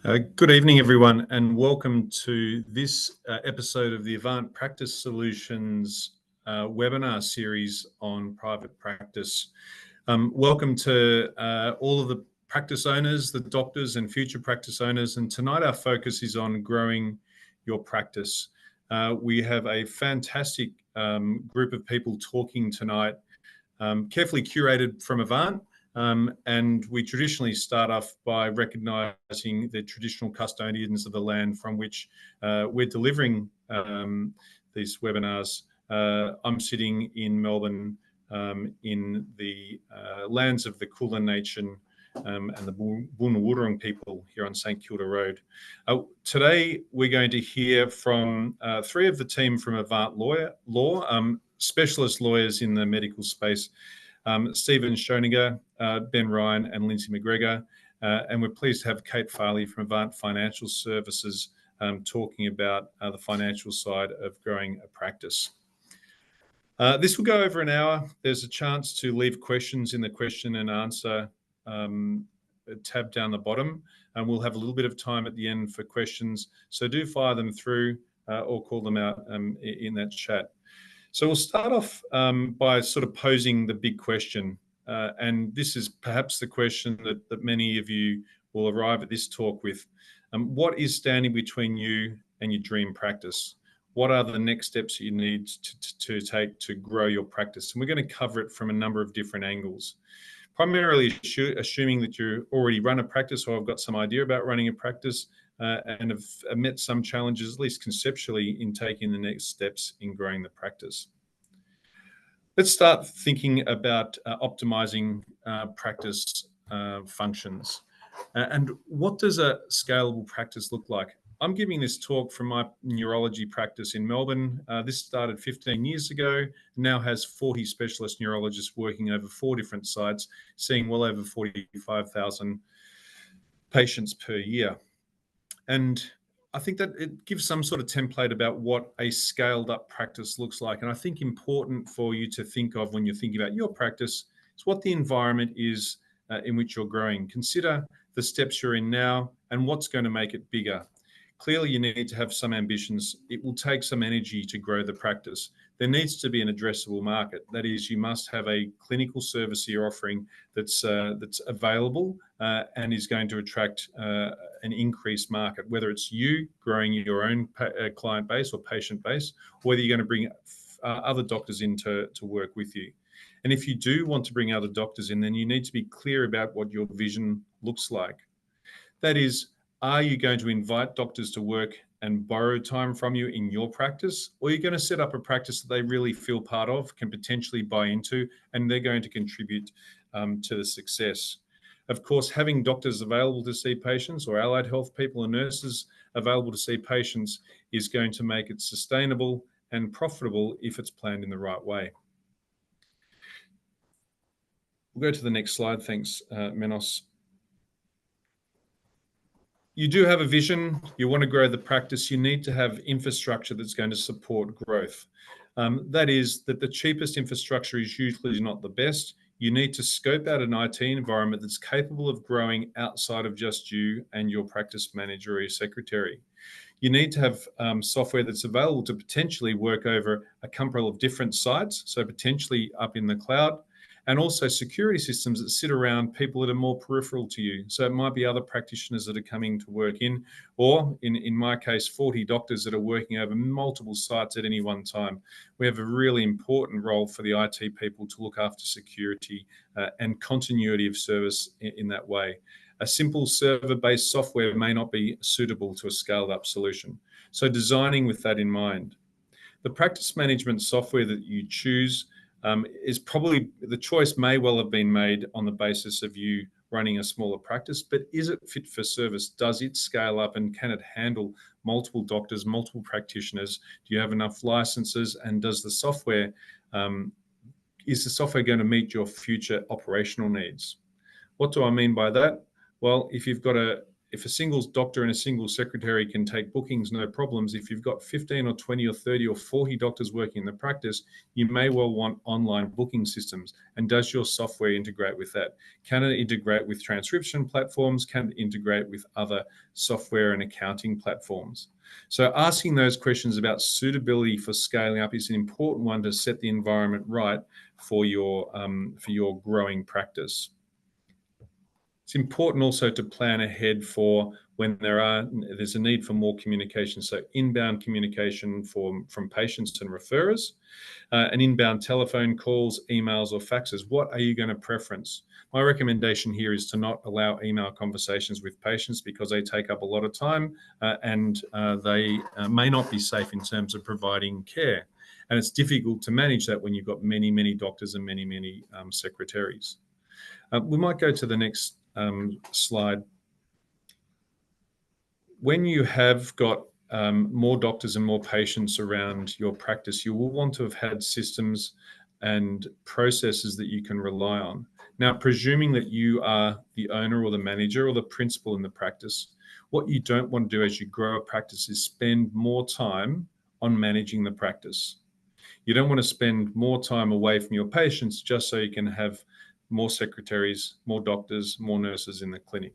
Good evening, everyone, and welcome to this episode of the Avant Practice Solutions webinar series on private practice. Welcome to all of the practice owners, the doctors and future practice owners, and tonight our focus is on growing your practice. We have a fantastic group of people talking tonight, carefully curated from Avant. And we traditionally start off by recognising the traditional custodians of the land from which we're delivering these webinars. I'm sitting in Melbourne in the lands of the Kulin Nation and the Boonwurrung people here on St Kilda Road. Today we're going to hear from three of the team from Avant Law, specialist lawyers in the medical space. Stephen Schoninger, Ben Ryan and Lindsay McGregor. And we're pleased to have Kate Farley from Avant Financial Services talking about the financial side of growing a practice. This will go over an hour. There's a chance to leave questions in the question and answer tab down the bottom. And we'll have a little bit of time at the end for questions. So do fire them through or call them out in that chat. So we'll start off by sort of posing the big question. And this is perhaps the question that many of you will arrive at this talk with. What is standing between you and your dream practice? What are the next steps you need to take to grow your practice? And we're going to cover it from a number of different angles. Primarily assuming that you already run a practice or have got some idea about running a practice and have met some challenges, at least conceptually, in taking the next steps in growing the practice. Let's start thinking about optimizing practice functions. And what does a scalable practice look like? I'm giving this talk from my neurology practice in Melbourne. This started 15 years ago, now has 40 specialist neurologists working over 4 different sites, seeing well over 45,000 patients per year. And I think that it gives some sort of template about what a scaled up practice looks like. And I think important for you to think of when you're thinking about your practice is what the environment is in which you're growing. Consider the steps you're in now and what's going to make it bigger. Clearly, you need to have some ambitions. It will take some energy to grow the practice. There needs to be an addressable market. That is, you must have a clinical service you're offering that's available and is going to attract an increased market, whether it's you growing your own client base or patient base, or whether you're going to bring other doctors in to work with you. And if you do want to bring other doctors in, then you need to be clear about what your vision looks like. That is, are you going to invite doctors to work and borrow time from you in your practice, or are you going to set up a practice that they really feel part of, can potentially buy into, and they're going to contribute to the success? Of course, having doctors available to see patients or allied health people and nurses available to see patients is going to make it sustainable and profitable if it's planned in the right way. We'll go to the next slide. Thanks, Menos. You do have a vision, you want to grow the practice, you need to have infrastructure that's going to support growth. That is that the cheapest infrastructure is usually not the best. You need to scope out an IT environment that's capable of growing outside of just you and your practice manager or your secretary. You need to have software that's available to potentially work over a couple of different sites, so potentially up in the cloud, and also security systems that sit around people that are more peripheral to you. So it might be other practitioners that are coming to work in, or in my case, 40 doctors that are working over multiple sites at any one time. We have a really important role for the IT people to look after security and continuity of service in that way. A simple server-based software may not be suitable to a scaled-up solution. So designing with that in mind. The practice management software that you choose is probably, the choice may well have been made on the basis of you running a smaller practice, but is it fit for service? Does it scale up and can it handle multiple doctors, multiple practitioners? Do you have enough licenses? And does the software, is the software going to meet your future operational needs? What do I mean by that? Well, if you've got if a single doctor and a single secretary can take bookings, no problems. If you've got 15 or 20 or 30 or 40 doctors working in the practice, you may well want online booking systems. And does your software integrate with that? Can it integrate with transcription platforms? Can it integrate with other software and accounting platforms? So asking those questions about suitability for scaling up is an important one to set the environment right for your growing practice. It's important also to plan ahead for when there's a need for more communication. So inbound communication from patients and referrers, and inbound telephone calls, emails, or faxes. What are you going to preference? My recommendation here is to not allow email conversations with patients because they take up a lot of time and they may not be safe in terms of providing care. And it's difficult to manage that when you've got many, many doctors and many, many secretaries. We might go to the next slide. When you have got more doctors and more patients around your practice, you will want to have had systems and processes that you can rely on. Now, presuming that you are the owner or the manager or the principal in the practice, what you don't want to do as you grow a practice is spend more time on managing the practice. You don't want to spend more time away from your patients just so you can have more secretaries, more doctors, more nurses in the clinic.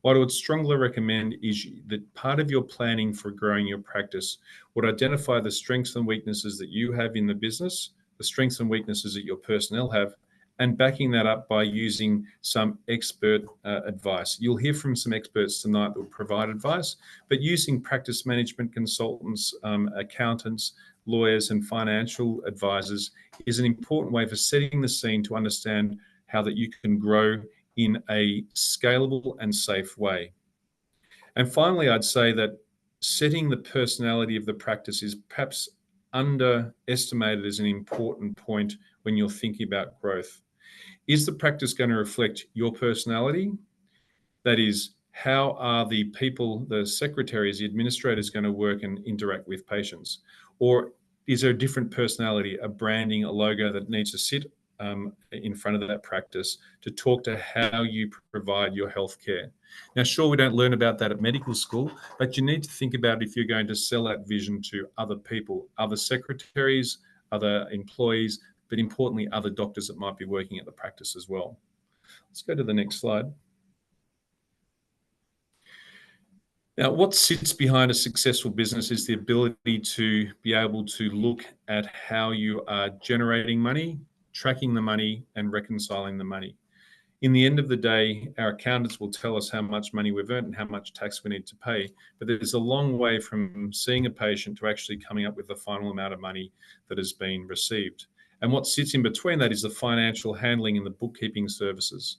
What I would strongly recommend is that part of your planning for growing your practice would identify the strengths and weaknesses that you have in the business, the strengths and weaknesses that your personnel have, and backing that up by using some expert advice. You'll hear from some experts tonight that will provide advice, but using practice management consultants, accountants, lawyers, and financial advisors is an important way for setting the scene to understand how that you can grow in a scalable and safe way. And finally, I'd say that setting the personality of the practice is perhaps underestimated as an important point when you're thinking about growth. Is the practice going to reflect your personality? That is, how are the people, the secretaries, the administrators going to work and interact with patients? Or is there a different personality, a branding, a logo that needs to sit in front of that practice to talk to how you provide your healthcare? Now, sure, we don't learn about that at medical school, but you need to think about if you're going to sell that vision to other people, other secretaries, other employees, but importantly, other doctors that might be working at the practice as well. Let's go to the next slide. Now, what sits behind a successful business is the ability to be able to look at how you are generating money, tracking the money, and reconciling the money. In the end of the day, our accountants will tell us how much money we've earned and how much tax we need to pay. But there's a long way from seeing a patient to actually coming up with the final amount of money that has been received. And what sits in between that is the financial handling and the bookkeeping services.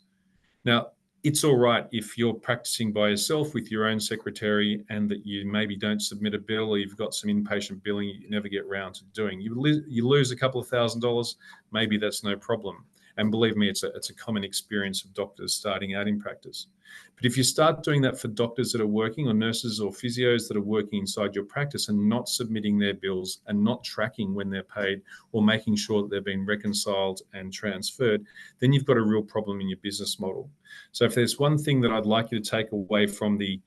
Now, it's all right if you're practicing by yourself with your own secretary and that you maybe don't submit a bill or you've got some inpatient billing you never get around to doing. You lose a couple of $1,000s, maybe that's no problem. And believe me, it's a common experience of doctors starting out in practice. But if you start doing that for doctors that are working, or nurses or physios that are working inside your practice and not submitting their bills and not tracking when they're paid or making sure that they're being reconciled and transferred, then you've got a real problem in your business model. So if there's one thing that I'd like you to take away from the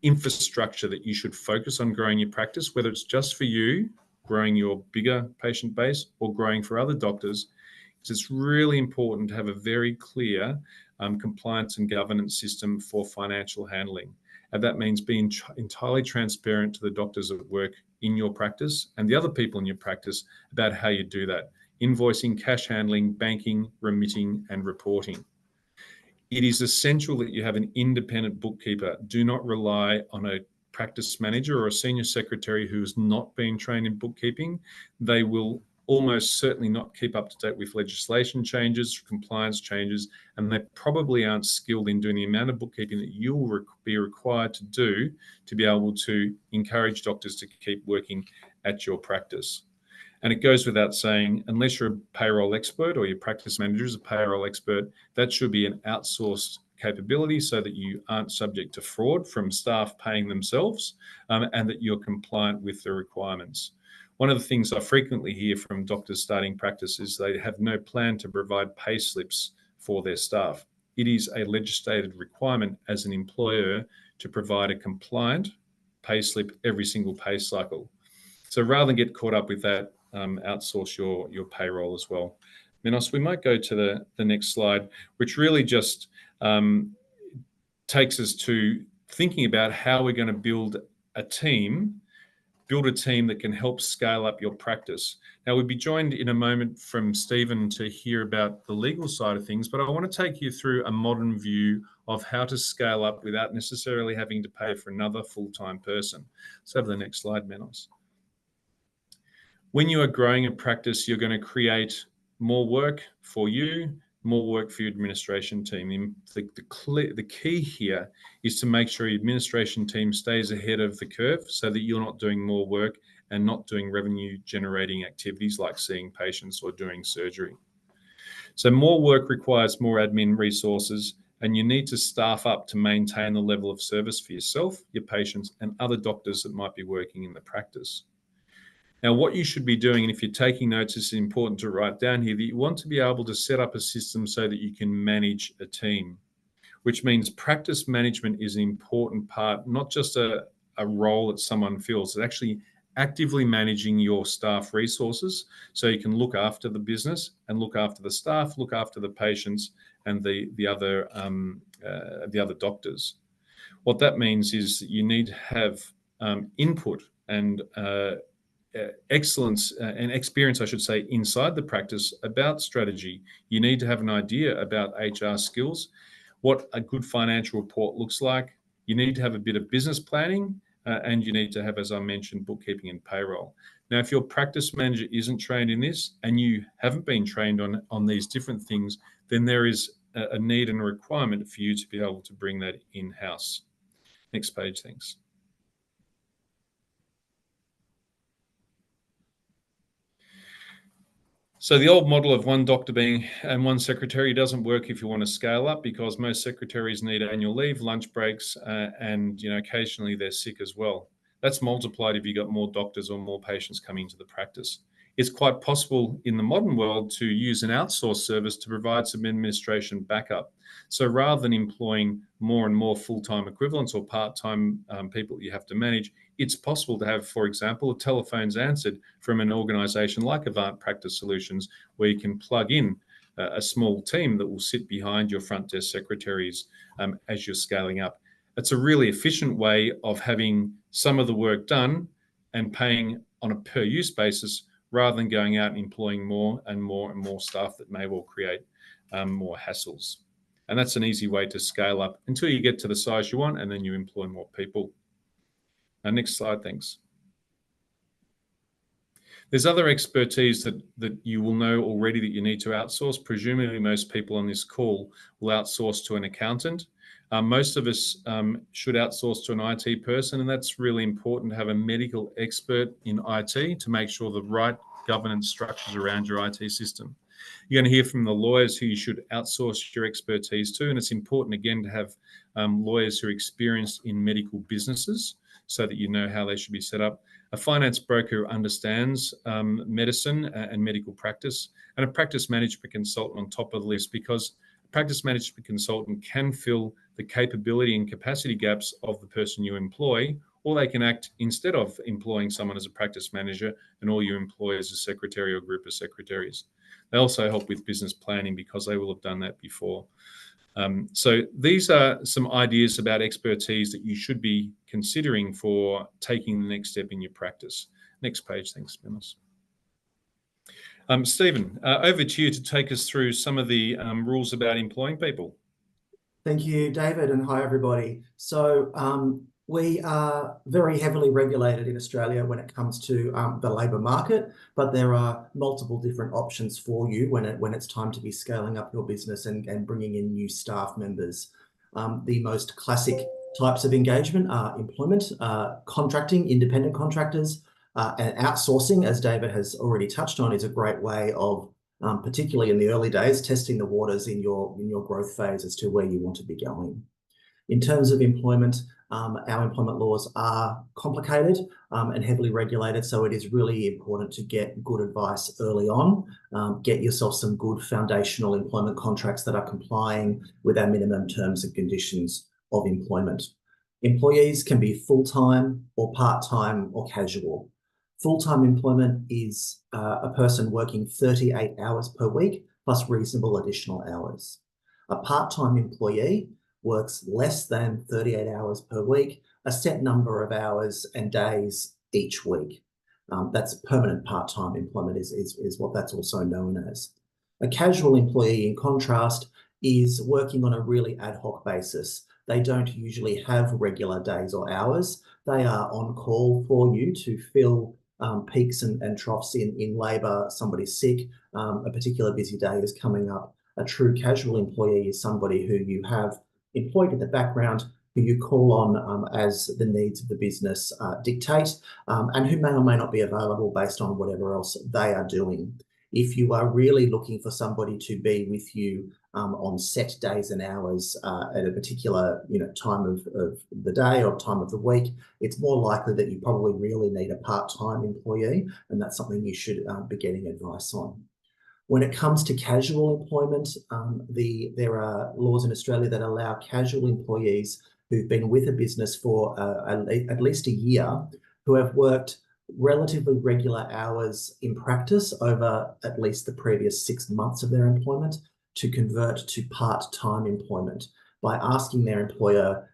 infrastructure that you should focus on growing your practice, whether it's just for you, growing your bigger patient base, or growing for other doctors, it's really important to have a very clear compliance and governance system for financial handling. And that means being entirely transparent to the doctors that work in your practice and the other people in your practice about how you do that. Invoicing, cash handling, banking, remitting, and reporting. It is essential that you have an independent bookkeeper. Do not rely on a practice manager or a senior secretary who has not been trained in bookkeeping. They will almost certainly not keep up to date with legislation changes, compliance changes, and they probably aren't skilled in doing the amount of bookkeeping that you will be required to do to be able to encourage doctors to keep working at your practice. And it goes without saying, unless you're a payroll expert or your practice manager is a payroll expert, that should be an outsourced capability so that you aren't subject to fraud from staff paying themselves and that you're compliant with the requirements. One of the things I frequently hear from doctors starting practice is they have no plan to provide pay slips for their staff. it is a legislated requirement as an employer to provide a compliant pay slip every single pay cycle. So rather than get caught up with that, outsource your payroll as well. Minos, we might go to the next slide, which really just takes us to thinking about how we're going to build a team that can help scale up your practice. Now, we'll be joined in a moment from Stephen to hear about the legal side of things, but I want to take you through a modern view of how to scale up without necessarily having to pay for another full-time person. Let's have the next slide, Minos. When you are growing a practice, you're going to create more work for you, more work for your administration team. The key here is to make sure your administration team stays ahead of the curve so that you're not doing more work and not doing revenue generating activities like seeing patients or doing surgery. So more work requires more admin resources, and you need to staff up to maintain the level of service for yourself, your patients, and other doctors that might be working in the practice. Now, what you should be doing, and if you're taking notes, it's important to write down here, that you want to be able to set up a system so that you can manage a team, which means practice management is an important part, not just a role that someone fills, it's actually actively managing your staff resources so you can look after the business and look after the staff, look after the patients and the other doctors. What that means is that you need to have input and excellence and experience, I should say, inside the practice about strategy. You need to have an idea about HR skills, what a good financial report looks like. You need to have a bit of business planning, and you need to have, as I mentioned, bookkeeping and payroll. Now, if your practice manager isn't trained in this and you haven't been trained on these different things, then there is a need and a requirement for you to be able to bring that in-house. Next page, thanks. So the old model of one doctor and one secretary doesn't work if you want to scale up, because most secretaries need annual leave, lunch breaks, and occasionally they're sick as well. That's multiplied if you've got more doctors or more patients coming into the practice. It's quite possible in the modern world to use an outsourced service to provide some administration backup. So rather than employing more and more full-time equivalents or part-time people that you have to manage, it's possible to have, for example, telephones answered from an organisation like Avant Practice Solutions, where you can plug in a small team that will sit behind your front desk secretaries as you're scaling up. It's a really efficient way of having some of the work done and paying on a per-use basis, rather than going out and employing more and more and more staff that may well create more hassles. And that's an easy way to scale up until you get to the size you want, and then you employ more people. Next slide, thanks. There's other expertise that you will know already that you need to outsource. Presumably most people on this call will outsource to an accountant. Most of us should outsource to an IT person, and that's really important to have a medical expert in IT to make sure the right governance structures around your IT system. You're going to hear from the lawyers who you should outsource your expertise to, and it's important, again, to have lawyers who are experienced in medical businesses so that you know how they should be set up. A finance broker who understands medicine and medical practice, and a practice management consultant on top of the list, because a practice management consultant can fill the capability and capacity gaps of the person you employ, or they can act instead of employing someone as a practice manager and all you employ as a secretary or group of secretaries. They also help with business planning because they will have done that before. So these are some ideas about expertise that you should be considering for taking the next step in your practice. Next page, thanks, Minos. Stephen, over to you to take us through some of the rules about employing people. Thank you, David, and hi, everybody. So we are very heavily regulated in Australia when it comes to the labour market, but there are multiple different options for you when it's time to be scaling up your business and bringing in new staff members. The most classic types of engagement are employment, contracting, independent contractors, and outsourcing, as David has already touched on, is a great way of particularly in the early days, testing the waters in your growth phase as to where you want to be going. In terms of employment, our employment laws are complicated and heavily regulated, so it is really important to get good advice early on. Get yourself some good foundational employment contracts that are complying with our minimum terms and conditions of employment. Employees can be full-time or part-time or casual. Full-time employment is a person working 38 hours per week plus reasonable additional hours. A part-time employee works less than 38 hours per week, a set number of hours and days each week. That's permanent part-time employment is what that's also known as. A casual employee, in contrast, is working on a really ad hoc basis. They don't usually have regular days or hours. They are on call for you to fill peaks and troughs in labour. Somebody's sick, a particular busy day is coming up. A true casual employee is somebody who you have employed in the background, who you call on as the needs of the business dictate, and who may or may not be available based on whatever else they are doing. If you are really looking for somebody to be with you on set days and hours at a particular time of the day or time of the week, it's more likely that you probably really need a part-time employee, and that's something you should be getting advice on. When it comes to casual employment, there are laws in Australia that allow casual employees who've been with a business for at least a year, who have worked relatively regular hours in practice over at least the previous 6 months of their employment, to convert to part-time employment by asking their employer,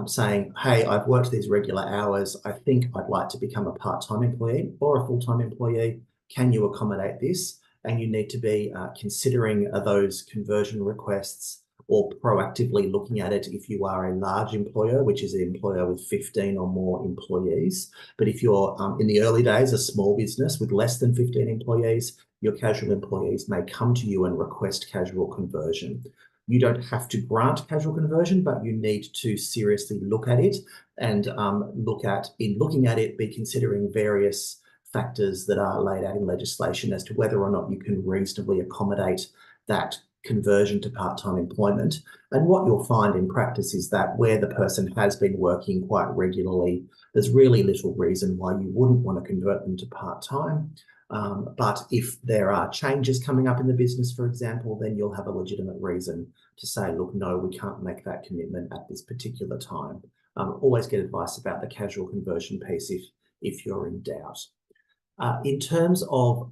saying, hey, I've worked these regular hours, I think I'd like to become a part-time employee or a full-time employee. Can you accommodate this? And you need to be considering those conversion requests or proactively looking at it if you are a large employer, which is an employer with 15 or more employees. But if you're in the early days, a small business with less than 15 employees, your casual employees may come to you and request casual conversion. You don't have to grant casual conversion, but you need to seriously look at it and looking at it, be considering various factors that are laid out in legislation as to whether or not you can reasonably accommodate that conversion to part-time employment. And what you'll find in practice is that where the person has been working quite regularly, there's really little reason why you wouldn't want to convert them to part-time. But if there are changes coming up in the business, for example, then you'll have a legitimate reason to say, look, no, we can't make that commitment at this particular time. Always get advice about the casual conversion piece if you're in doubt. In terms of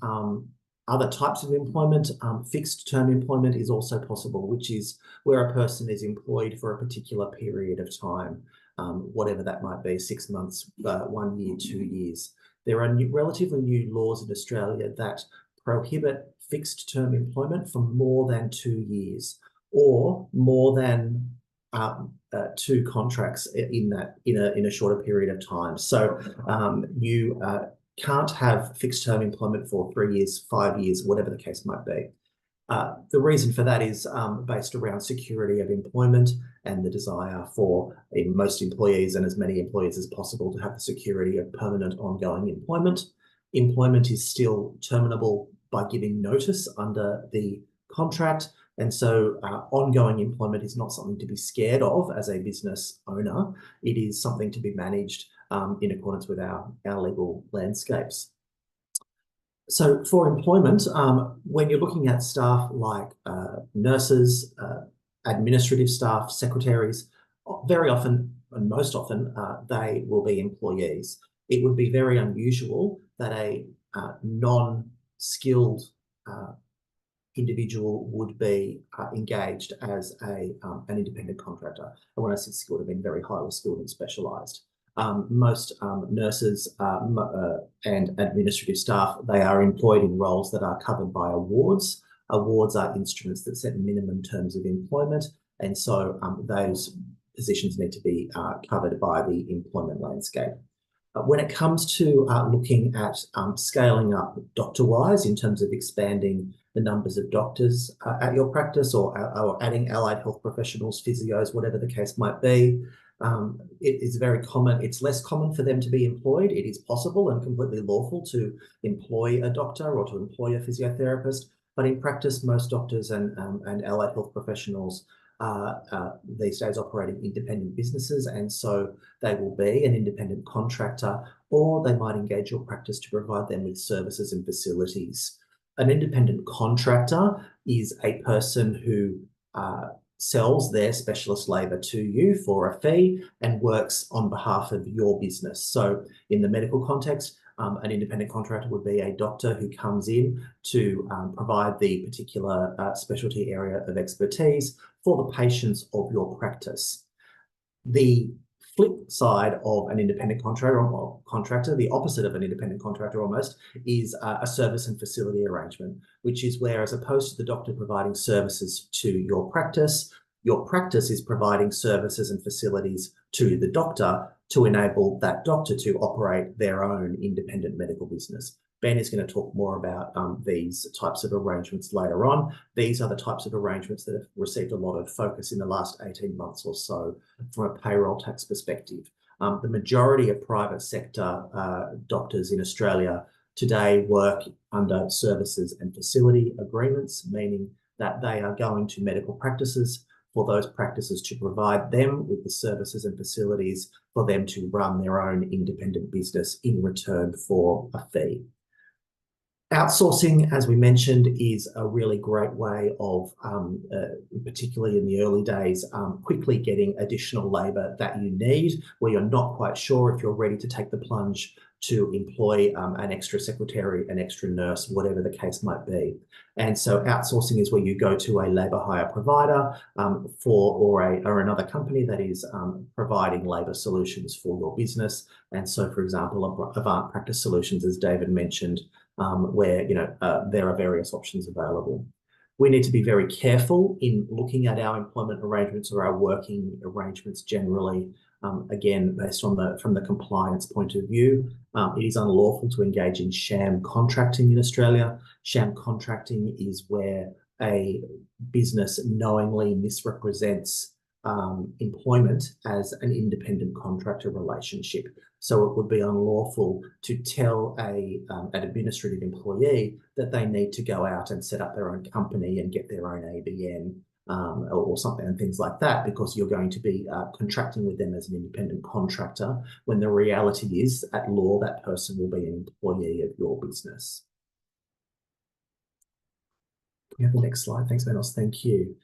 other types of employment, fixed term employment is also possible, which is where a person is employed for a particular period of time, whatever that might be, 6 months, 1 year, 2 years. There are relatively new laws in Australia that prohibit fixed term employment for more than 2 years or more than 2 contracts in a shorter period of time. So you can't have fixed term employment for 3 years, 5 years, whatever the case might be. The reason for that is based around security of employment and the desire for most employees and as many employees as possible to have the security of permanent ongoing employment. Employment is still terminable by giving notice under the contract. And so ongoing employment is not something to be scared of as a business owner. It is something to be managed in accordance with our legal landscapes. So for employment, when you're looking at staff like nurses, administrative staff, secretaries, very often, and most often, they will be employees. It would be very unusual that a non-skilled individual would be engaged as an independent contractor. And when I said skilled, I mean very highly skilled and specialised. Most nurses and administrative staff, they are employed in roles that are covered by awards. Awards are instruments that set minimum terms of employment, and so those positions need to be covered by the employment landscape. When it comes to looking at scaling up doctor-wise in terms of expanding the numbers of doctors at your practice or adding allied health professionals, physios, whatever the case might be, it is very common. It's less common for them to be employed. It is possible and completely lawful to employ a doctor or to employ a physiotherapist, but in practice, most doctors and allied health professionals these days operating independent businesses, and so they will be an independent contractor, or they might engage your practice to provide them with services and facilities. An independent contractor is a person who sells their specialist labour to you for a fee and works on behalf of your business. So in the medical context, an independent contractor would be a doctor who comes in to provide the particular specialty area of expertise for the patients of your practice. The flip side of an independent contractor, the opposite of an independent contractor almost, is a service and facility arrangement, which is where, as opposed to the doctor providing services to your practice is providing services and facilities to the doctor to enable that doctor to operate their own independent medical business. Ben is going to talk more about these types of arrangements later on. These are the types of arrangements that have received a lot of focus in the last 18 months or so from a payroll tax perspective. The majority of private sector doctors in Australia today work under services and facility agreements, meaning that they are going to medical practices for those practices to provide them with the services and facilities for them to run their own independent business in return for a fee. Outsourcing, as we mentioned, is a really great way of, particularly in the early days, quickly getting additional labour that you need, where you're not quite sure if you're ready to take the plunge to employ an extra secretary, an extra nurse, whatever the case might be. And so outsourcing is where you go to a labour hire provider or another company that is providing labour solutions for your business. And so, for example, Avant Practice Solutions, as David mentioned, where there are various options available. We need to be very careful in looking at our employment arrangements or our working arrangements generally. Again, based on from the compliance point of view, it is unlawful to engage in sham contracting in Australia. Sham contracting is where a business knowingly misrepresents employment as an independent contractor relationship. So it would be unlawful to tell an administrative employee that they need to go out and set up their own company and get their own ABN or something and things like that, because you're going to be contracting with them as an independent contractor, when the reality is, at law, that person will be an employee of your business. Can we have the next slide? Thanks, Manos. Thank you.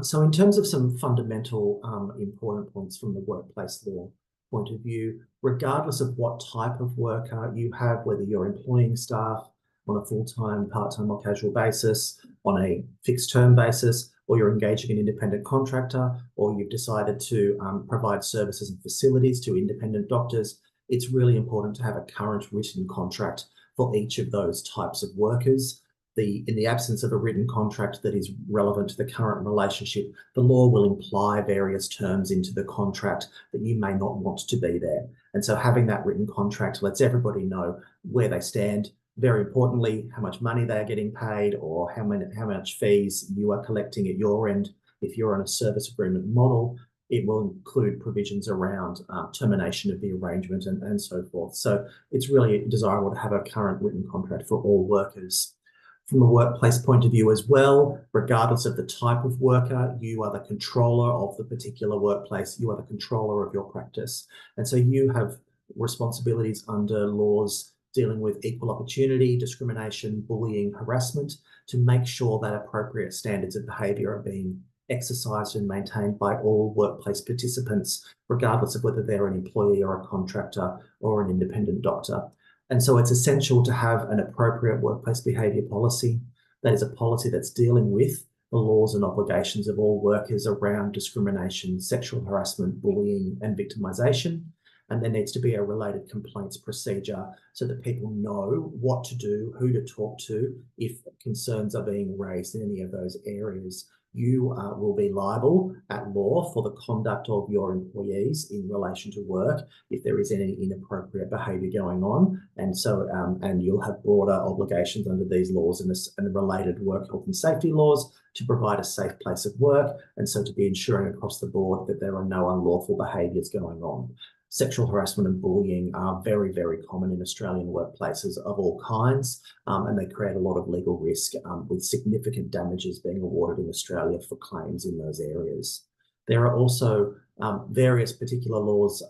So in terms of some fundamental important points from the workplace law point of view, regardless of what type of worker you have, whether you're employing staff on a full-time, part-time or casual basis, on a fixed-term basis, or you're engaging an independent contractor, or you've decided to provide services and facilities to independent doctors, it's really important to have a current written contract for each of those types of workers. In the absence of a written contract that is relevant to the current relationship, the law will imply various terms into the contract that you may not want to be there. And so having that written contract lets everybody know where they stand. Very importantly, how much money they are getting paid, or how much fees you are collecting at your end. If you're on a service agreement model, it will include provisions around termination of the arrangement and so forth. So it's really desirable to have a current written contract for all workers. From a workplace point of view as well, regardless of the type of worker, you are the controller of the particular workplace. You are the controller of your practice. And so you have responsibilities under laws dealing with equal opportunity, discrimination, bullying, harassment, to make sure that appropriate standards of behaviour are being exercised and maintained by all workplace participants, regardless of whether they're an employee or a contractor or an independent doctor. And so it's essential to have an appropriate workplace behaviour policy. That is a policy that's dealing with the laws and obligations of all workers around discrimination, sexual harassment, bullying, and victimisation. And there needs to be a related complaints procedure so that people know what to do, who to talk to if concerns are being raised in any of those areas. You will be liable at law for the conduct of your employees in relation to work if there is any inappropriate behaviour going on. And so, and you'll have broader obligations under these laws and related work health and safety laws to provide a safe place of work. And so to be ensuring across the board that there are no unlawful behaviours going on. Sexual harassment and bullying are very, very common in Australian workplaces of all kinds, and they create a lot of legal risk, with significant damages being awarded in Australia for claims in those areas. There are also various particular laws,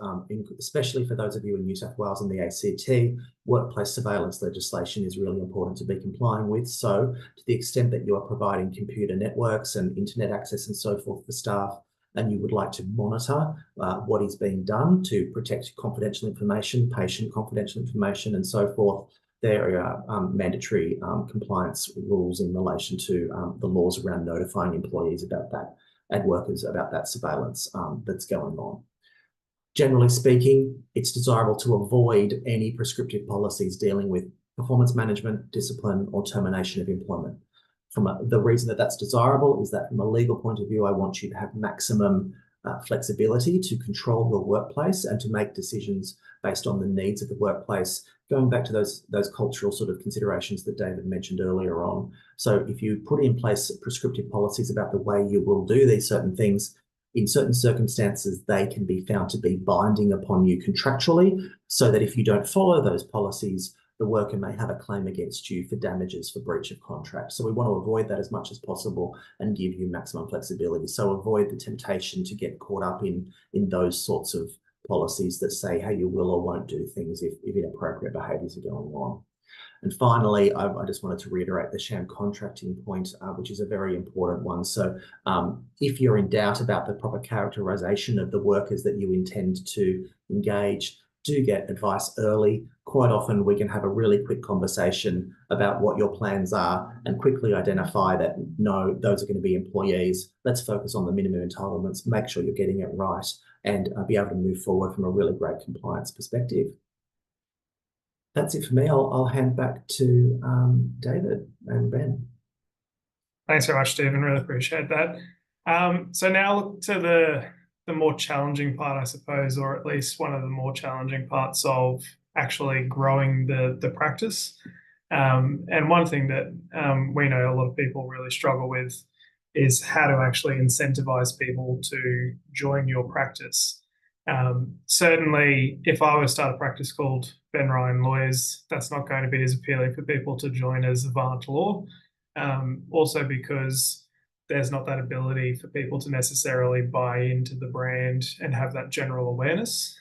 especially for those of you in New South Wales and the ACT. Workplace surveillance legislation is really important to be complying with. So to the extent that you are providing computer networks and internet access and so forth for staff, and you would like to monitor what is being done to protect confidential information, patient confidential information, and so forth, there are mandatory compliance rules in relation to the laws around notifying employees about that and workers about that surveillance that's going on. Generally speaking, it's desirable to avoid any prescriptive policies dealing with performance management, discipline, or termination of employment. The reason that that's desirable is that from a legal point of view, I want you to have maximum flexibility to control your workplace and to make decisions based on the needs of the workplace, going back to those cultural sort of considerations that David mentioned earlier on. So if you put in place prescriptive policies about the way you will do these certain things, in certain circumstances, they can be found to be binding upon you contractually, so that if you don't follow those policies, the worker may have a claim against you for damages for breach of contract. So we want to avoid that as much as possible and give you maximum flexibility. So avoid the temptation to get caught up in those sorts of policies that say how you will or won't do things if inappropriate behaviours are going on. And finally, I just wanted to reiterate the sham contracting point, which is a very important one. So if you're in doubt about the proper characterisation of the workers that you intend to engage, do get advice early. Quite often we can have a really quick conversation about what your plans are and quickly identify that, no, those are going to be employees. Let's focus on the minimum entitlements, make sure you're getting it right, and be able to move forward from a really great compliance perspective. That's it for me. I'll hand back to David and Ben. Thanks very much, Stephen. Really appreciate that. So now look to the more challenging part, I suppose, or at least one of the more challenging parts of actually growing the practice. And one thing that we know a lot of people really struggle with is how to actually incentivize people to join your practice. Certainly, if I were to start a practice called Ben Ryan Lawyers, that's not going to be as appealing for people to join as Avant Law. Also because there's not that ability for people to necessarily buy into the brand and have that general awareness.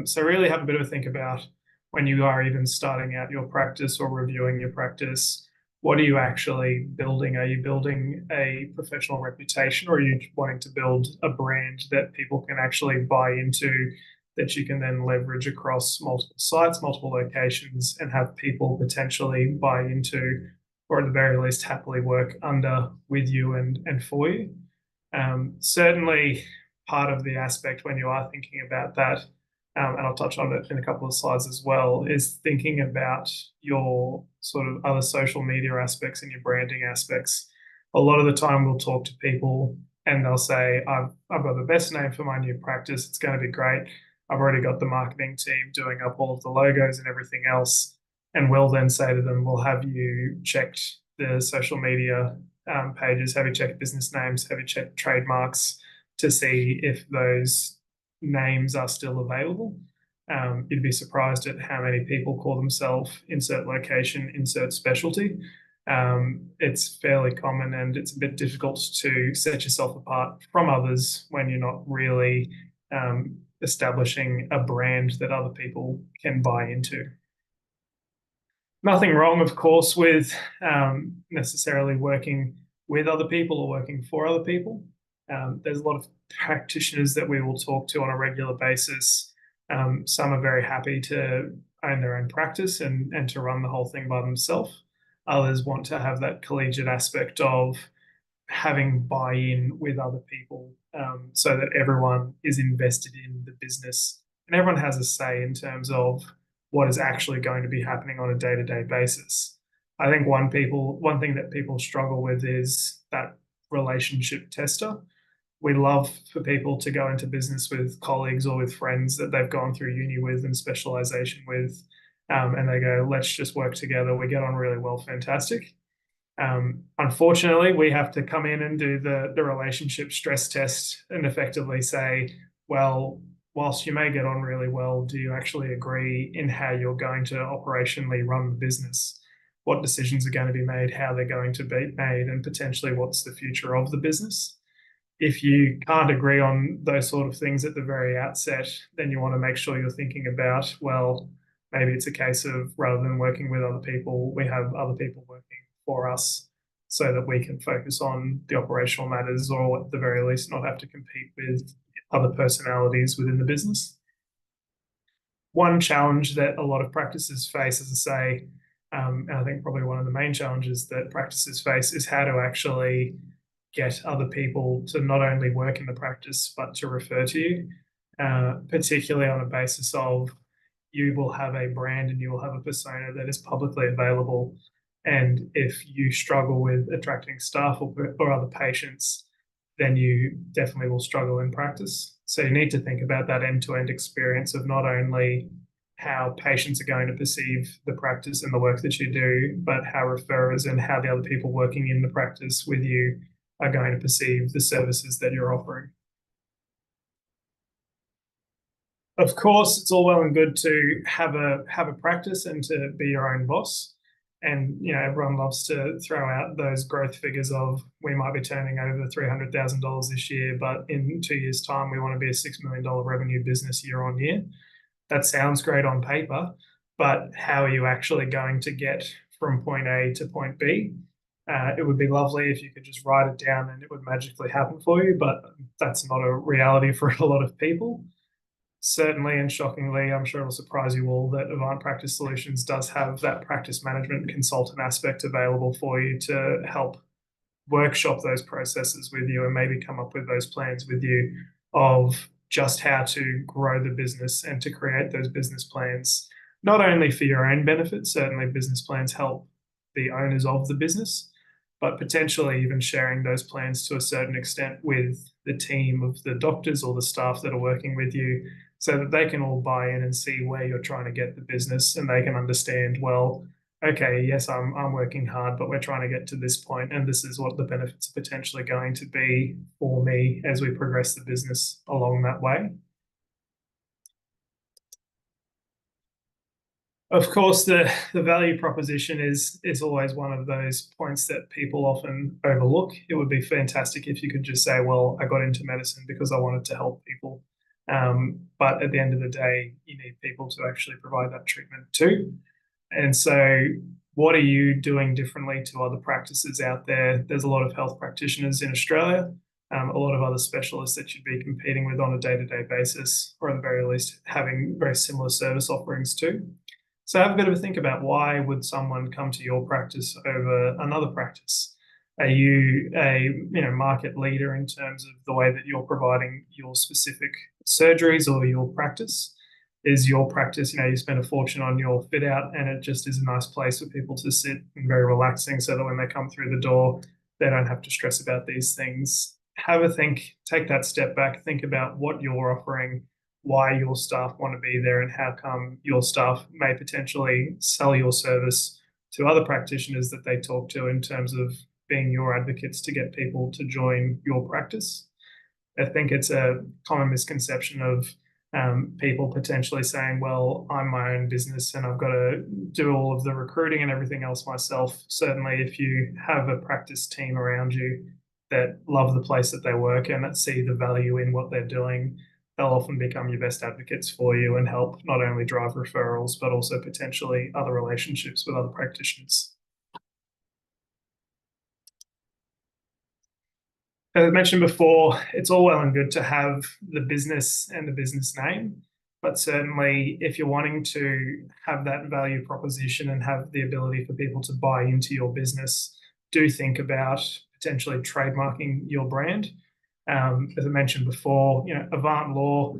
So really have a bit of a think about when you are even starting out your practice or reviewing your practice, what are you actually building? Are you building a professional reputation, or are you wanting to build a brand that people can actually buy into, that you can then leverage across multiple sites, multiple locations, and have people potentially buy into, or at the very least happily work under, with you and for you? Certainly part of the aspect when you are thinking about that, and I'll touch on it in a couple of slides as well, is thinking about your sort of other social media aspects and your branding aspects. A lot of the time we'll talk to people and they'll say, I've got the best name for my new practice. It's going to be great. I've already got the marketing team doing up all of the logos and everything else. And we'll then say to them, well, have you checked the social media pages? Have you checked business names? Have you checked trademarks to see if those names are still available? You'd be surprised at how many people call themselves insert location, insert specialty. It's fairly common, and it's a bit difficult to set yourself apart from others when you're not really establishing a brand that other people can buy into. Nothing wrong, of course, with necessarily working with other people or working for other people. There's a lot of practitioners that we will talk to on a regular basis. Some are very happy to own their own practice and to run the whole thing by themselves. Others want to have that collegiate aspect of having buy-in with other people, so that everyone is invested in the business and everyone has a say in terms of what is actually going to be happening on a day-to-day basis. I think one thing that people struggle with is that relationship tester. We love for people to go into business with colleagues or with friends that they've gone through uni with and specialization with, and they go, let's just work together. We get on really well, fantastic. Unfortunately, we have to come in and do the relationship stress test and effectively say, well, whilst you may get on really well, do you actually agree in how you're going to operationally run the business? What decisions are going to be made, how they're going to be made, and potentially what's the future of the business? If you can't agree on those sort of things at the very outset, then you want to make sure you're thinking about, well, maybe it's a case of rather than working with other people, we have other people working for us so that we can focus on the operational matters, or at the very least not have to compete with other personalities within the business. One challenge that a lot of practices face, as I say, and I think probably one of the main challenges that practices face, is how to actually get other people to not only work in the practice but to refer to you, particularly on a basis of you will have a brand and you will have a persona that is publicly available. And if you struggle with attracting staff or other patients, then you definitely will struggle in practice. So you need to think about that end-to-end experience of not only how patients are going to perceive the practice and the work that you do, but how referrers and how the other people working in the practice with you are going to perceive the services that you're offering. Of course, it's all well and good to have a practice and to be your own boss. And everyone loves to throw out those growth figures of we might be turning over $300,000 this year, but in 2 years' time we want to be a $6 million revenue business year on year. That sounds great on paper, but how are you actually going to get from point A to point B? It would be lovely if you could just write it down and it would magically happen for you, but that's not a reality for a lot of people. Certainly and shockingly, I'm sure it'll surprise you all that Avant Practice Solutions does have that practice management consultant aspect available for you to help workshop those processes with you and maybe come up with those plans with you of just how to grow the business and to create those business plans, not only for your own benefit. Certainly business plans help the owners of the business, but potentially even sharing those plans to a certain extent with the team of the doctors or the staff that are working with you, so that they can all buy in and see where you're trying to get the business, and they can understand, well, okay, yes, I'm working hard, but we're trying to get to this point, and this is what the benefits are potentially going to be for me as we progress the business along that way. Of course, the value proposition is always one of those points that people often overlook. It would be fantastic if you could just say, well, I got into medicine because I wanted to help people. But at the end of the day, you need people to actually provide that treatment too. And so what are you doing differently to other practices out there? There's a lot of health practitioners in Australia, a lot of other specialists that you'd be competing with on a day-to-day basis, or at the very least having very similar service offerings too. So have a bit of a think about, why would someone come to your practice over another practice? Are you a market leader in terms of the way that you're providing your specific surgeries or your practice? Is your practice, you spend a fortune on your fit out and it just is a nice place for people to sit and very relaxing, so that when they come through the door, they don't have to stress about these things. Have a think, take that step back, think about what you're offering, why your staff want to be there, and how come your staff may potentially sell your service to other practitioners that they talk to, in terms of being your advocates to get people to join your practice. I think it's a common misconception of people potentially saying, well, I'm my own business and I've got to do all of the recruiting and everything else myself. Certainly, if you have a practice team around you that love the place that they work and that see the value in what they're doing, they'll often become your best advocates for you and help not only drive referrals, but also potentially other relationships with other practitioners. As I mentioned before, it's all well and good to have the business and the business name, but certainly if you're wanting to have that value proposition and have the ability for people to buy into your business, do think about potentially trademarking your brand. As I mentioned before, Avant Law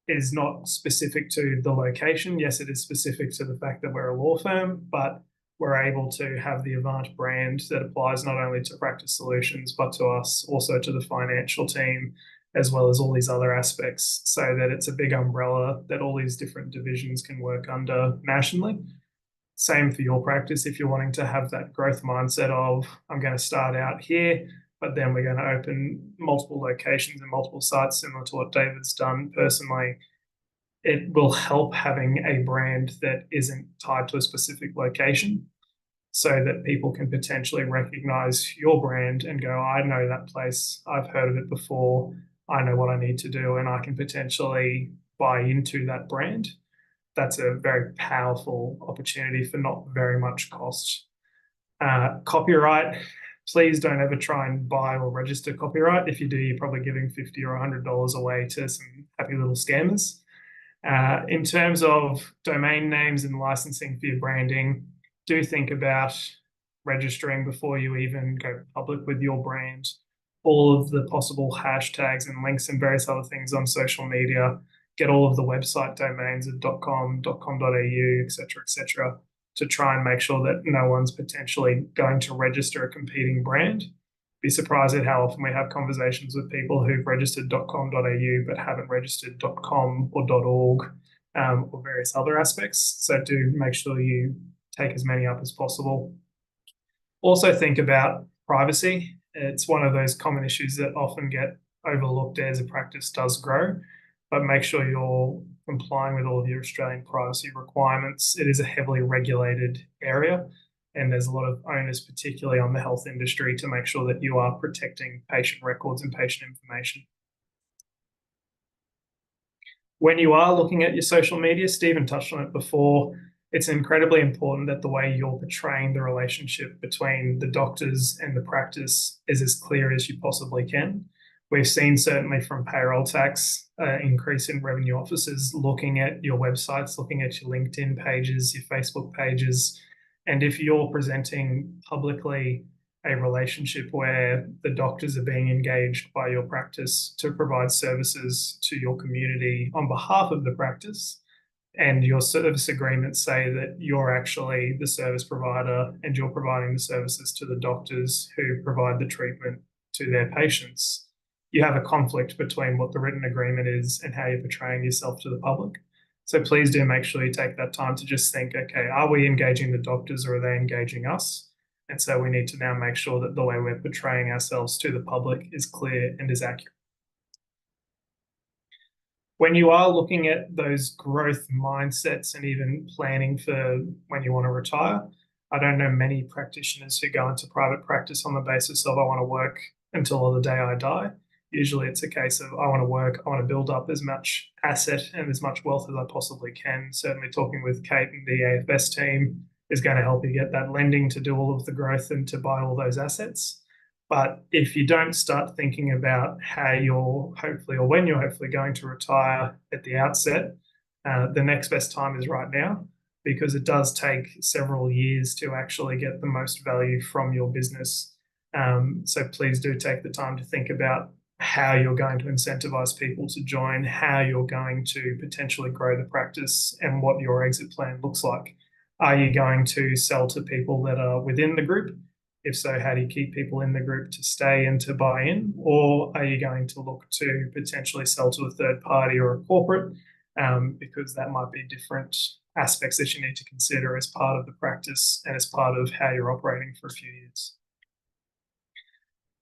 is not specific to the location. Yes, it is specific to the fact that we're a law firm, but we're able to have the Avant brand that applies not only to Practice Solutions, but to us, also to the financial team, as well as all these other aspects, so that it's a big umbrella that all these different divisions can work under nationally. Same for your practice. If you're wanting to have that growth mindset of, I'm going to start out here, but then we're going to open multiple locations and multiple sites, similar to what David's done personally. It will help having a brand that isn't tied to a specific location, so that people can potentially recognize your brand and go, I know that place, I've heard of it before, I know what I need to do, and I can potentially buy into that brand. That's a very powerful opportunity for not very much cost. Copyright, please don't ever try and buy or register copyright. If you do, you're probably giving $50 or $100 away to some happy little scammers. In terms of domain names and licensing for your branding, do think about registering before you even go public with your brand. All of the possible hashtags and links and various other things on social media. Get all of the website domains of .com, .com.au, etc., to try and make sure that no one's potentially going to register a competing brand. Be surprised at how often we have conversations with people who've registered .com.au but haven't registered .com or .org or various other aspects. So do make sure you take as many up as possible. Also think about privacy. It's one of those common issues that often get overlooked as a practice does grow, but make sure you're complying with all of your Australian privacy requirements. It is a heavily regulated area, and there's a lot of onus, particularly on the health industry, to make sure that you are protecting patient records and patient information. When you are looking at your social media, Stephen touched on it before, it's incredibly important that the way you're portraying the relationship between the doctors and the practice is as clear as you possibly can. We've seen, certainly from payroll tax, increase in revenue officers looking at your websites, looking at your LinkedIn pages, your Facebook pages. And if you're presenting publicly a relationship where the doctors are being engaged by your practice to provide services to your community on behalf of the practice, and your service agreements say that you're actually the service provider and you're providing the services to the doctors who provide the treatment to their patients, you have a conflict between what the written agreement is and how you're portraying yourself to the public. So please do make sure you take that time to just think, okay, are we engaging the doctors or are they engaging us? And so we need to now make sure that the way we're portraying ourselves to the public is clear and is accurate. When you are looking at those growth mindsets and even planning for when you want to retire, I don't know many practitioners who go into private practice on the basis of I want to work until the day I die. Usually it's a case of I want to work, I want to build up as much asset and as much wealth as I possibly can. Certainly talking with Kate and the AFS team is going to help you get that lending to do all of the growth and to buy all those assets. But if you don't start thinking about how you're hopefully, or when you're hopefully going to retire at the outset, the next best time is right now, because it does take several years to actually get the most value from your business. So please do take the time to think about how you're going to incentivize people to join, how you're going to potentially grow the practice, and what your exit plan looks like. Are you going to sell to people that are within the group? If so, how do you keep people in the group to stay and to buy in? Or are you going to look to potentially sell to a third party or a corporate? Because that might be different aspects that you need to consider as part of the practice and as part of how you're operating for a few years.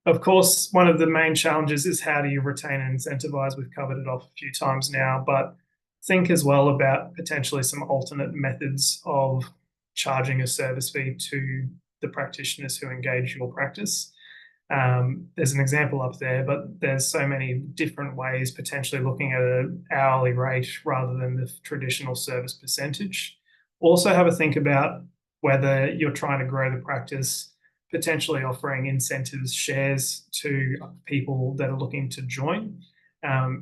Of course, one of the main challenges is how do you retain and incentivize? We've covered it off a few times now, but think as well about potentially some alternate methods of charging a service fee to the practitioners who engage your practice. There's an example up there, but there's so many different ways, potentially looking at an hourly rate rather than the traditional service percentage. Also have a think about whether you're trying to grow the practice, potentially offering incentives, shares to people that are looking to join.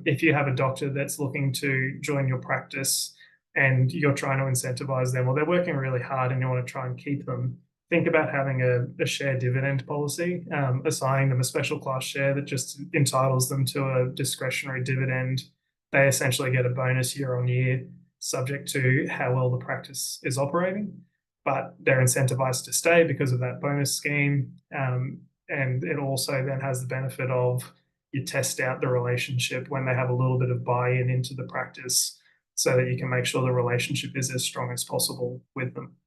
If you have a doctor that's looking to join your practice and you're trying to incentivize them, or they're working really hard and you want to try and keep them, think about having a share dividend policy, assigning them a special class share that just entitles them to a discretionary dividend. They essentially get a bonus year on year, subject to how well the practice is operating, but they're incentivized to stay because of that bonus scheme. And it also then has the benefit of you test out the relationship when they have a little bit of buy-in into the practice so that you can make sure the relationship is as strong as possible with them.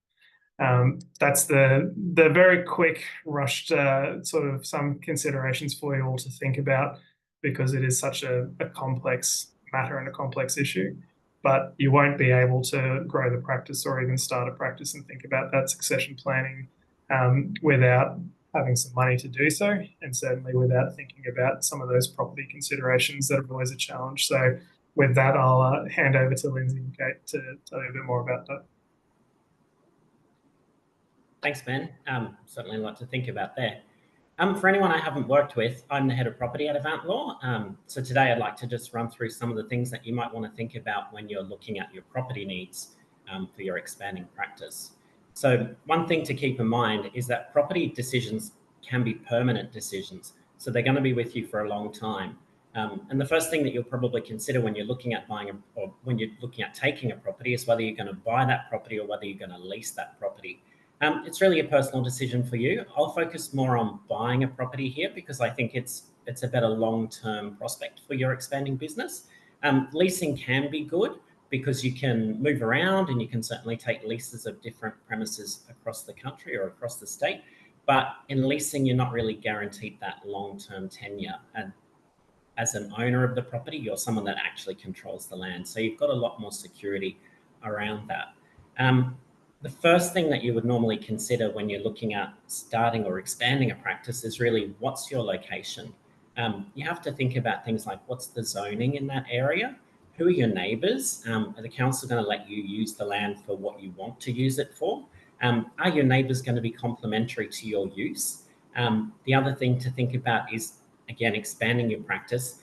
That's the very quick, rushed sort of some considerations for you all to think about, because it is such a complex matter and a complex issue. But you won't be able to grow the practice or even start a practice and think about that succession planning without having some money to do so, and certainly without thinking about some of those property considerations that are always a challenge. So with that, I'll hand over to Lindsay and Kate to tell you a bit more about that. Thanks, Ben. Certainly a lot to think about there. For anyone I haven't worked with, I'm the head of property at Avant Law. So today I'd like to just run through some of the things that you might want to think about when you're looking at your property needs for your expanding practice. So one thing to keep in mind is that property decisions can be permanent decisions. So they're going to be with you for a long time. And the first thing that you'll probably consider when you're looking at buying or when you're looking at taking a property is whether you're going to buy that property or whether you're going to lease that property. It's really a personal decision for you. I'll focus more on buying a property here because I think it's a better long-term prospect for your expanding business. Leasing can be good because you can move around and you can certainly take leases of different premises across the country or across the state. But in leasing, you're not really guaranteed that long-term tenure. And as an owner of the property, you're someone that actually controls the land. So you've got a lot more security around that. The first thing that you would normally consider when you're looking at starting or expanding a practice is really what's your location. You have to think about things like what's the zoning in that area? Who are your neighbours? Are the council going to let you use the land for what you want to use it for? Are your neighbours going to be complementary to your use? The other thing to think about is, again, expanding your practice.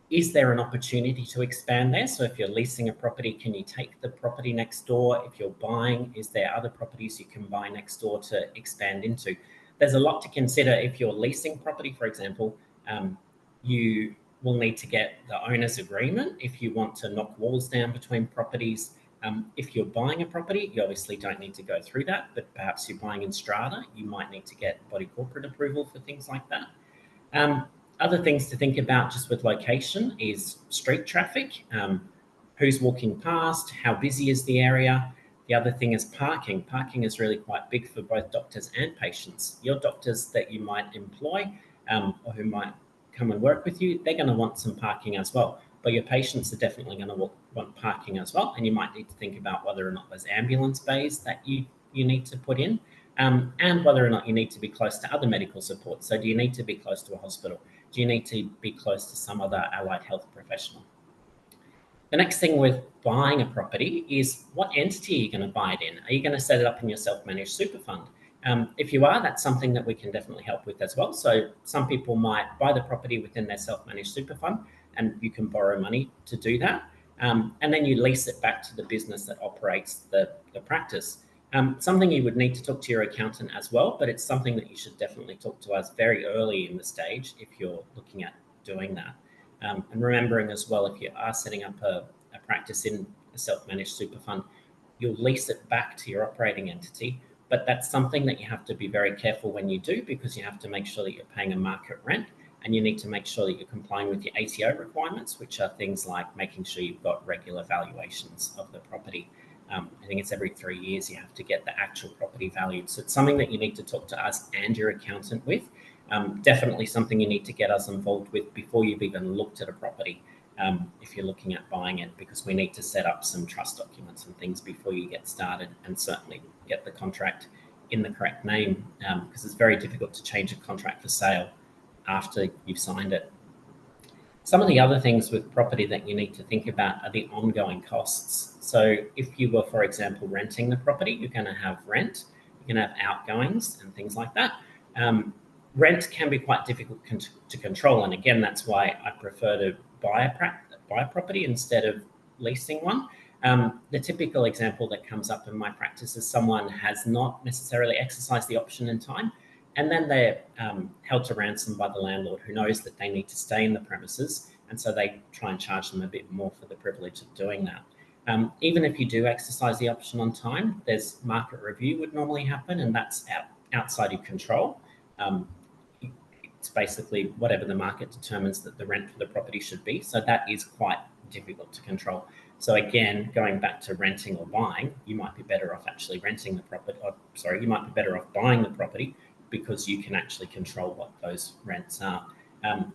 Is there an opportunity to expand there? So if you're leasing a property, can you take the property next door? If you're buying, is there other properties you can buy next door to expand into? There's a lot to consider. If you're leasing property, for example, you will need to get the owner's agreement if you want to knock walls down between properties. If you're buying a property, you obviously don't need to go through that, but perhaps you're buying in strata, you might need to get body corporate approval for things like that. Other things to think about just with location is street traffic, who's walking past, how busy is the area. The other thing is parking. Parking is really quite big for both doctors and patients. Your doctors that you might employ or who might come and work with you, they're going to want some parking as well. But your patients are definitely going to want parking as well. And you might need to think about whether or not there's ambulance bays that you need to put in, and whether or not you need to be close to other medical support. So do you need to be close to a hospital? Do you need to be close to some other allied health professional? The next thing with buying a property is what entity are you going to buy it in? Are you going to set it up in your self-managed super fund? If you are, that's something that we can definitely help with as well. So some people might buy the property within their self-managed super fund, and you can borrow money to do that. And then you lease it back to the business that operates the practice. Something you would need to talk to your accountant as well, but it's something that you should definitely talk to us very early in the stage if you're looking at doing that. And remembering as well, if you are setting up a practice in a self-managed super fund, you'll lease it back to your operating entity. But that's something that you have to be very careful when you do, because you have to make sure that you're paying a market rent, and you need to make sure that you're complying with your ATO requirements, which are things like making sure you've got regular valuations of the property. I think it's every 3 years you have to get the actual property valued. So it's something that you need to talk to us and your accountant with. Definitely something you need to get us involved with before you've even looked at a property, if you're looking at buying it, because we need to set up some trust documents and things before you get started, and certainly get the contract in the correct name, because it's very difficult to change a contract for sale after you've signed it. Some of the other things with property that you need to think about are the ongoing costs. So if you were, for example, renting the property, you're going to have rent, you're going to have outgoings and things like that. Rent can be quite difficult to control. And again, that's why I prefer to buy a property instead of leasing one. The typical example that comes up in my practice is someone has not necessarily exercised the option in time, and then they're held to ransom by the landlord, who knows that they need to stay in the premises, and so they try and charge them a bit more for the privilege of doing that. Even if you do exercise the option on time, there's market review would normally happen, and that's outside your control. It's basically whatever the market determines that the rent for the property should be. So that is quite difficult to control. So again, going back to renting or buying, you might be better off actually renting the property. You might be better off buying the property because you can actually control what those rents are.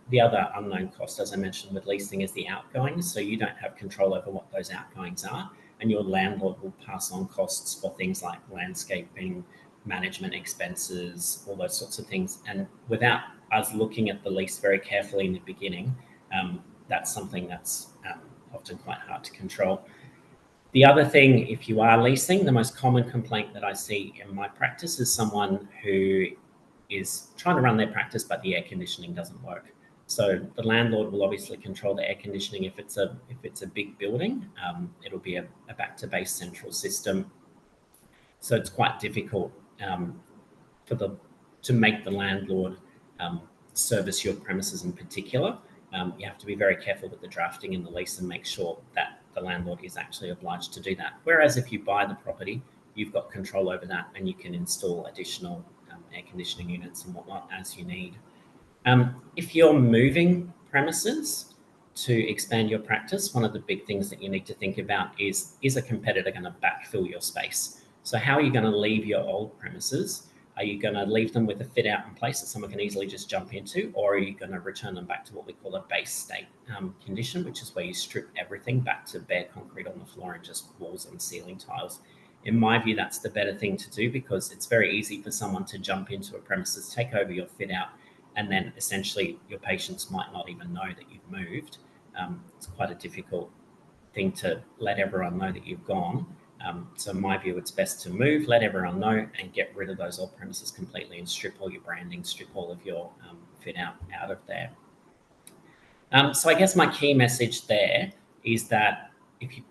The other unknown cost, as I mentioned with leasing, is the outgoings. So you don't have control over what those outgoings are, and your landlord will pass on costs for things like landscaping, management expenses, all those sorts of things. And without us looking at the lease very carefully in the beginning, that's something that's often quite hard to control. The other thing, if you are leasing, the most common complaint that I see in my practice is someone who is trying to run their practice, but the air conditioning doesn't work. So the landlord will obviously control the air conditioning. If it's a big building, it'll be a back to base central system. So it's quite difficult to make the landlord service your premises in particular. You have to be very careful with the drafting in the lease and make sure that the landlord is actually obliged to do that. Whereas if you buy the property, you've got control over that and you can install additional air conditioning units and whatnot as you need. If you're moving premises to expand your practice, one of the big things that you need to think about is a competitor going to backfill your space? So how are you going to leave your old premises? Are you going to leave them with a fit out in place that someone can easily just jump into, or are you going to return them back to what we call a base state condition, which is where you strip everything back to bare concrete on the floor and just walls and ceiling tiles? In my view, that's the better thing to do because it's very easy for someone to jump into a premises, take over your fit out, and then essentially your patients might not even know that you've moved. It's quite a difficult thing to let everyone know that you've gone. So in my view, it's best to move, let everyone know, and get rid of those old premises completely and strip all your branding, strip all of your fit out of there. So I guess my key message there is that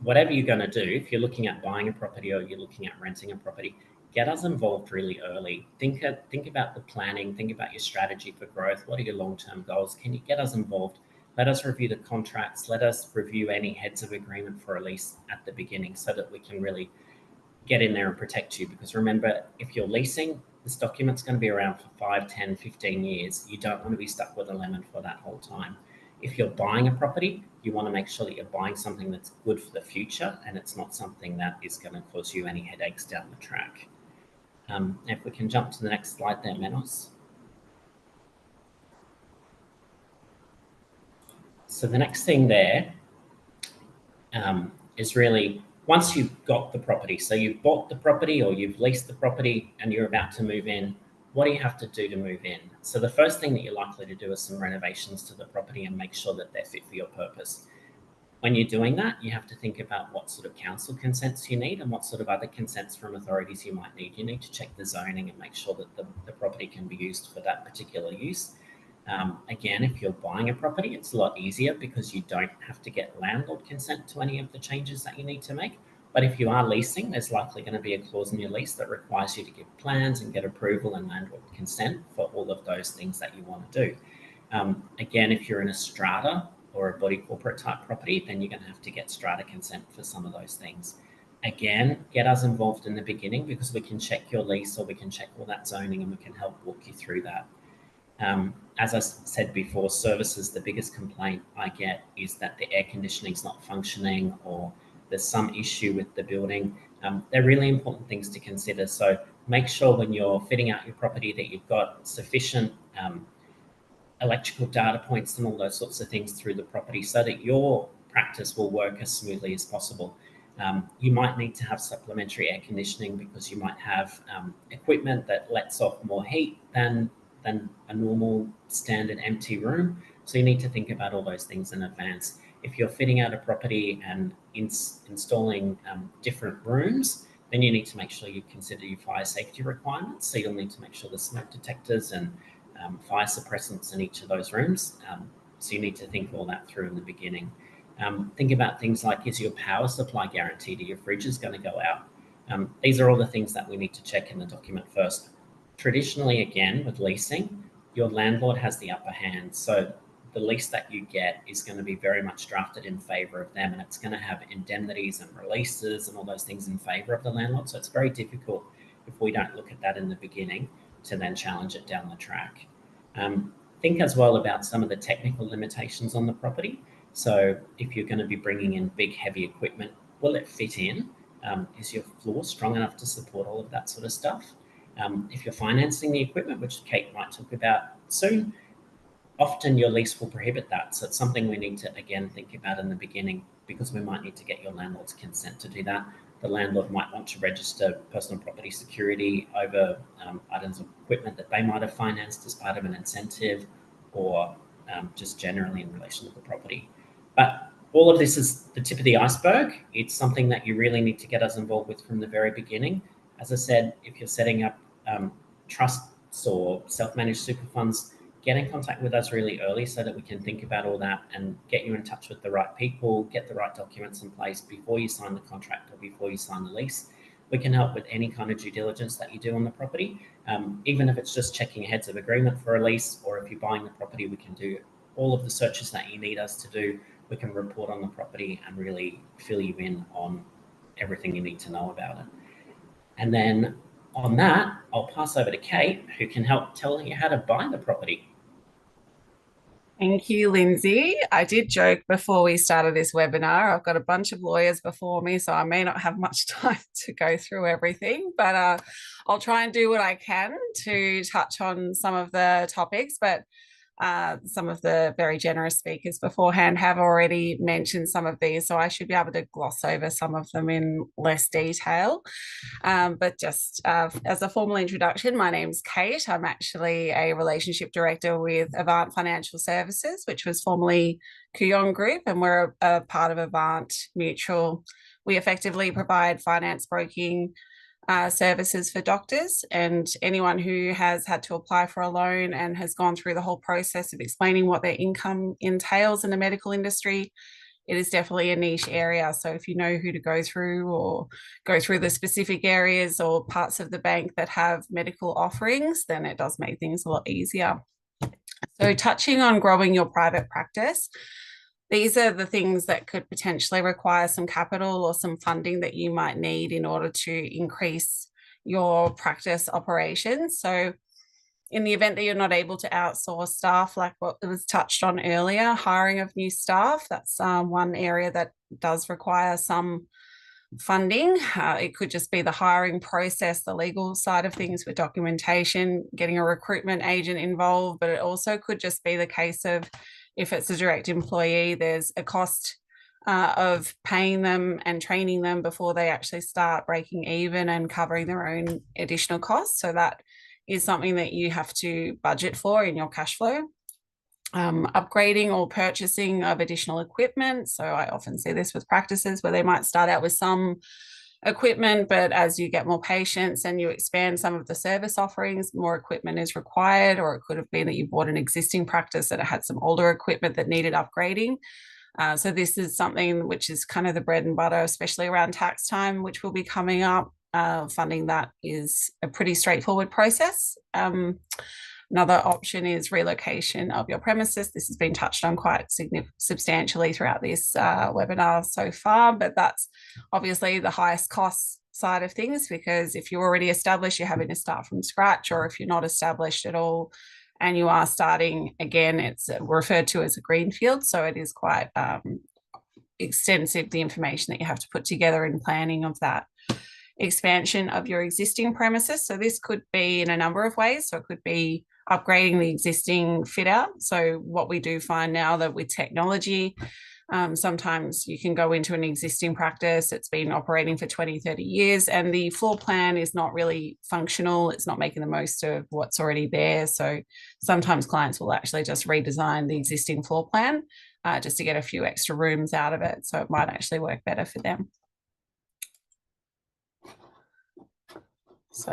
whatever you're going to do, if you're looking at buying a property or you're looking at renting a property, get us involved really early. Think about the planning, think about your strategy for growth. What are your long-term goals? Can you get us involved? Let us review the contracts. Let us review any heads of agreement for a lease at the beginning so that we can really get in there and protect you. Because remember, if you're leasing, this document's going to be around for 5, 10, 15 years. You don't want to be stuck with a lemon for that whole time. If you're buying a property, you want to make sure that you're buying something that's good for the future and it's not something that is going to cause you any headaches down the track. If we can jump to the next slide there, Menos. So the next thing there is really, once you've got the property, so you've bought the property or you've leased the property and you're about to move in, what do you have to do to move in? So the first thing that you're likely to do is some renovations to the property and make sure that they're fit for your purpose. When you're doing that, you have to think about what sort of council consents you need and what sort of other consents from authorities you might need. You need to check the zoning and make sure that the property can be used for that particular use. Again, if you're buying a property, it's a lot easier because you don't have to get landlord consent to any of the changes that you need to make. But if you are leasing, there's likely going to be a clause in your lease that requires you to give plans and get approval and landlord consent for all of those things that you want to do. Again, if you're in a strata or a body corporate type property, then you're going to have to get strata consent for some of those things. Again, get us involved in the beginning because we can check your lease or we can check all that zoning and we can help walk you through that. As I said before, services, the biggest complaint I get is that the air conditioning is not functioning or there's some issue with the building. They're really important things to consider. So make sure when you're fitting out your property that you've got sufficient electrical data points and all those sorts of things through the property so that your practice will work as smoothly as possible. You might need to have supplementary air conditioning because you might have equipment that lets off more heat than a normal standard empty room. So you need to think about all those things in advance. If you're fitting out a property and installing different rooms, then you need to make sure you consider your fire safety requirements. So you'll need to make sure the smoke detectors and fire suppressants in each of those rooms. So you need to think all that through in the beginning. Think about things like, is your power supply guaranteed? Are your fridges going to go out? These are all the things that we need to check in the document first. Traditionally, again, with leasing, your landlord has the upper hand. So the lease that you get is going to be very much drafted in favour of them, and it's going to have indemnities and releases and all those things in favour of the landlord. So it's very difficult if we don't look at that in the beginning to then challenge it down the track. Think as well about some of the technical limitations on the property. So if you're going to be bringing in big, heavy equipment, will it fit in? Is your floor strong enough to support all of that sort of stuff? If you're financing the equipment, which Kate might talk about soon, often your lease will prohibit that. So it's something we need to, again, think about in the beginning, because we might need to get your landlord's consent to do that. The landlord might want to register personal property security over items of equipment that they might have financed as part of an incentive, or just generally in relation to the property. But all of this is the tip of the iceberg. It's something that you really need to get us involved with from the very beginning. As I said, if you're setting up trusts or self-managed super funds, get in contact with us really early so that we can think about all that and get you in touch with the right people, get the right documents in place before you sign the contract or before you sign the lease. We can help with any kind of due diligence that you do on the property, even if it's just checking heads of agreement for a lease, or if you're buying the property, we can do all of the searches that you need us to do. We can report on the property and really fill you in on everything you need to know about it. And then on that, I'll pass over to Kate, who can help tell you how to buy the property. Thank you, Lindsay. I did joke before we started this webinar, I've got a bunch of lawyers before me, so I may not have much time to go through everything, but I'll try and do what I can to touch on some of the topics. But some of the very generous speakers beforehand have already mentioned some of these, so I should be able to gloss over some of them in less detail. But just as a formal introduction, my name's Kate. I'm actually a relationship director with Avant Financial Services, which was formerly Kuyong Group, and we're a part of Avant Mutual. We effectively provide finance broking services for doctors and anyone who has had to apply for a loan and has gone through the whole process of explaining what their income entails in the medical industry. It is definitely a niche area. So if you know who to go through, or go through the specific areas or parts of the bank that have medical offerings, then it does make things a lot easier. So touching on growing your private practice, these are the things that could potentially require some capital or some funding that you might need in order to increase your practice operations. So in the event that you're not able to outsource staff, like what was touched on earlier, hiring of new staff, that's one area that does require some funding. It could just be the hiring process, the legal side of things with documentation, getting a recruitment agent involved, but it also could just be the case of, if it's a direct employee, there's a cost of paying them and training them before they actually start breaking even and covering their own additional costs. So that is something that you have to budget for in your cash flow. Upgrading or purchasing of additional equipment. So I often see this with practices where they might start out with some equipment, but as you get more patients and you expand some of the service offerings, more equipment is required. Or it could have been that you bought an existing practice that had some older equipment that needed upgrading. So this is something which is kind of the bread and butter, especially around tax time, which will be coming up. Funding that is a pretty straightforward process. Another option is relocation of your premises. This has been touched on quite substantially throughout this webinar so far, but that's obviously the highest cost side of things, because if you're already established, you're having to start from scratch, or if you're not established at all and you are starting again, it's referred to as a greenfield. So it is quite extensive, the information that you have to put together in planning of that expansion of your existing premises. So this could be in a number of ways. So it could be upgrading the existing fit out. So what we do find now that with technology, sometimes you can go into an existing practice, it's been operating for 20, 30 years, and the floor plan is not really functional. It's not making the most of what's already there. So sometimes clients will actually just redesign the existing floor plan just to get a few extra rooms out of it. So it might actually work better for them. So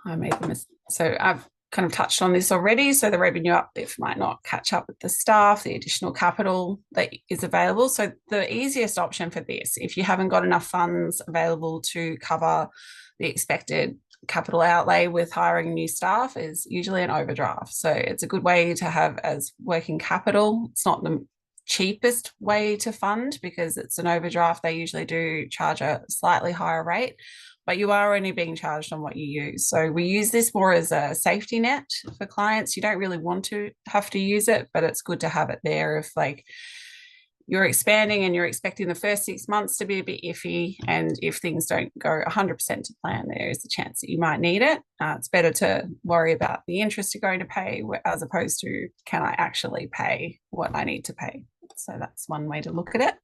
I made the mistake. So I've kind of touched on this already. So the revenue uplift might not catch up with the staff, the additional capital that is available. So the easiest option for this, if you haven't got enough funds available to cover the expected capital outlay with hiring new staff, is usually an overdraft. So it's a good way to have as working capital. It's not the cheapest way to fund, because it's an overdraft. They usually do charge a slightly higher rate, but you are only being charged on what you use. So we use this more as a safety net for clients. You don't really want to have to use it, but it's good to have it there if, like, you're expanding and you're expecting the first 6 months to be a bit iffy, and if things don't go 100% to plan, there is a chance that you might need it. It's better to worry about the interest you're going to pay as opposed to, can I actually pay what I need to pay? So that's one way to look at it.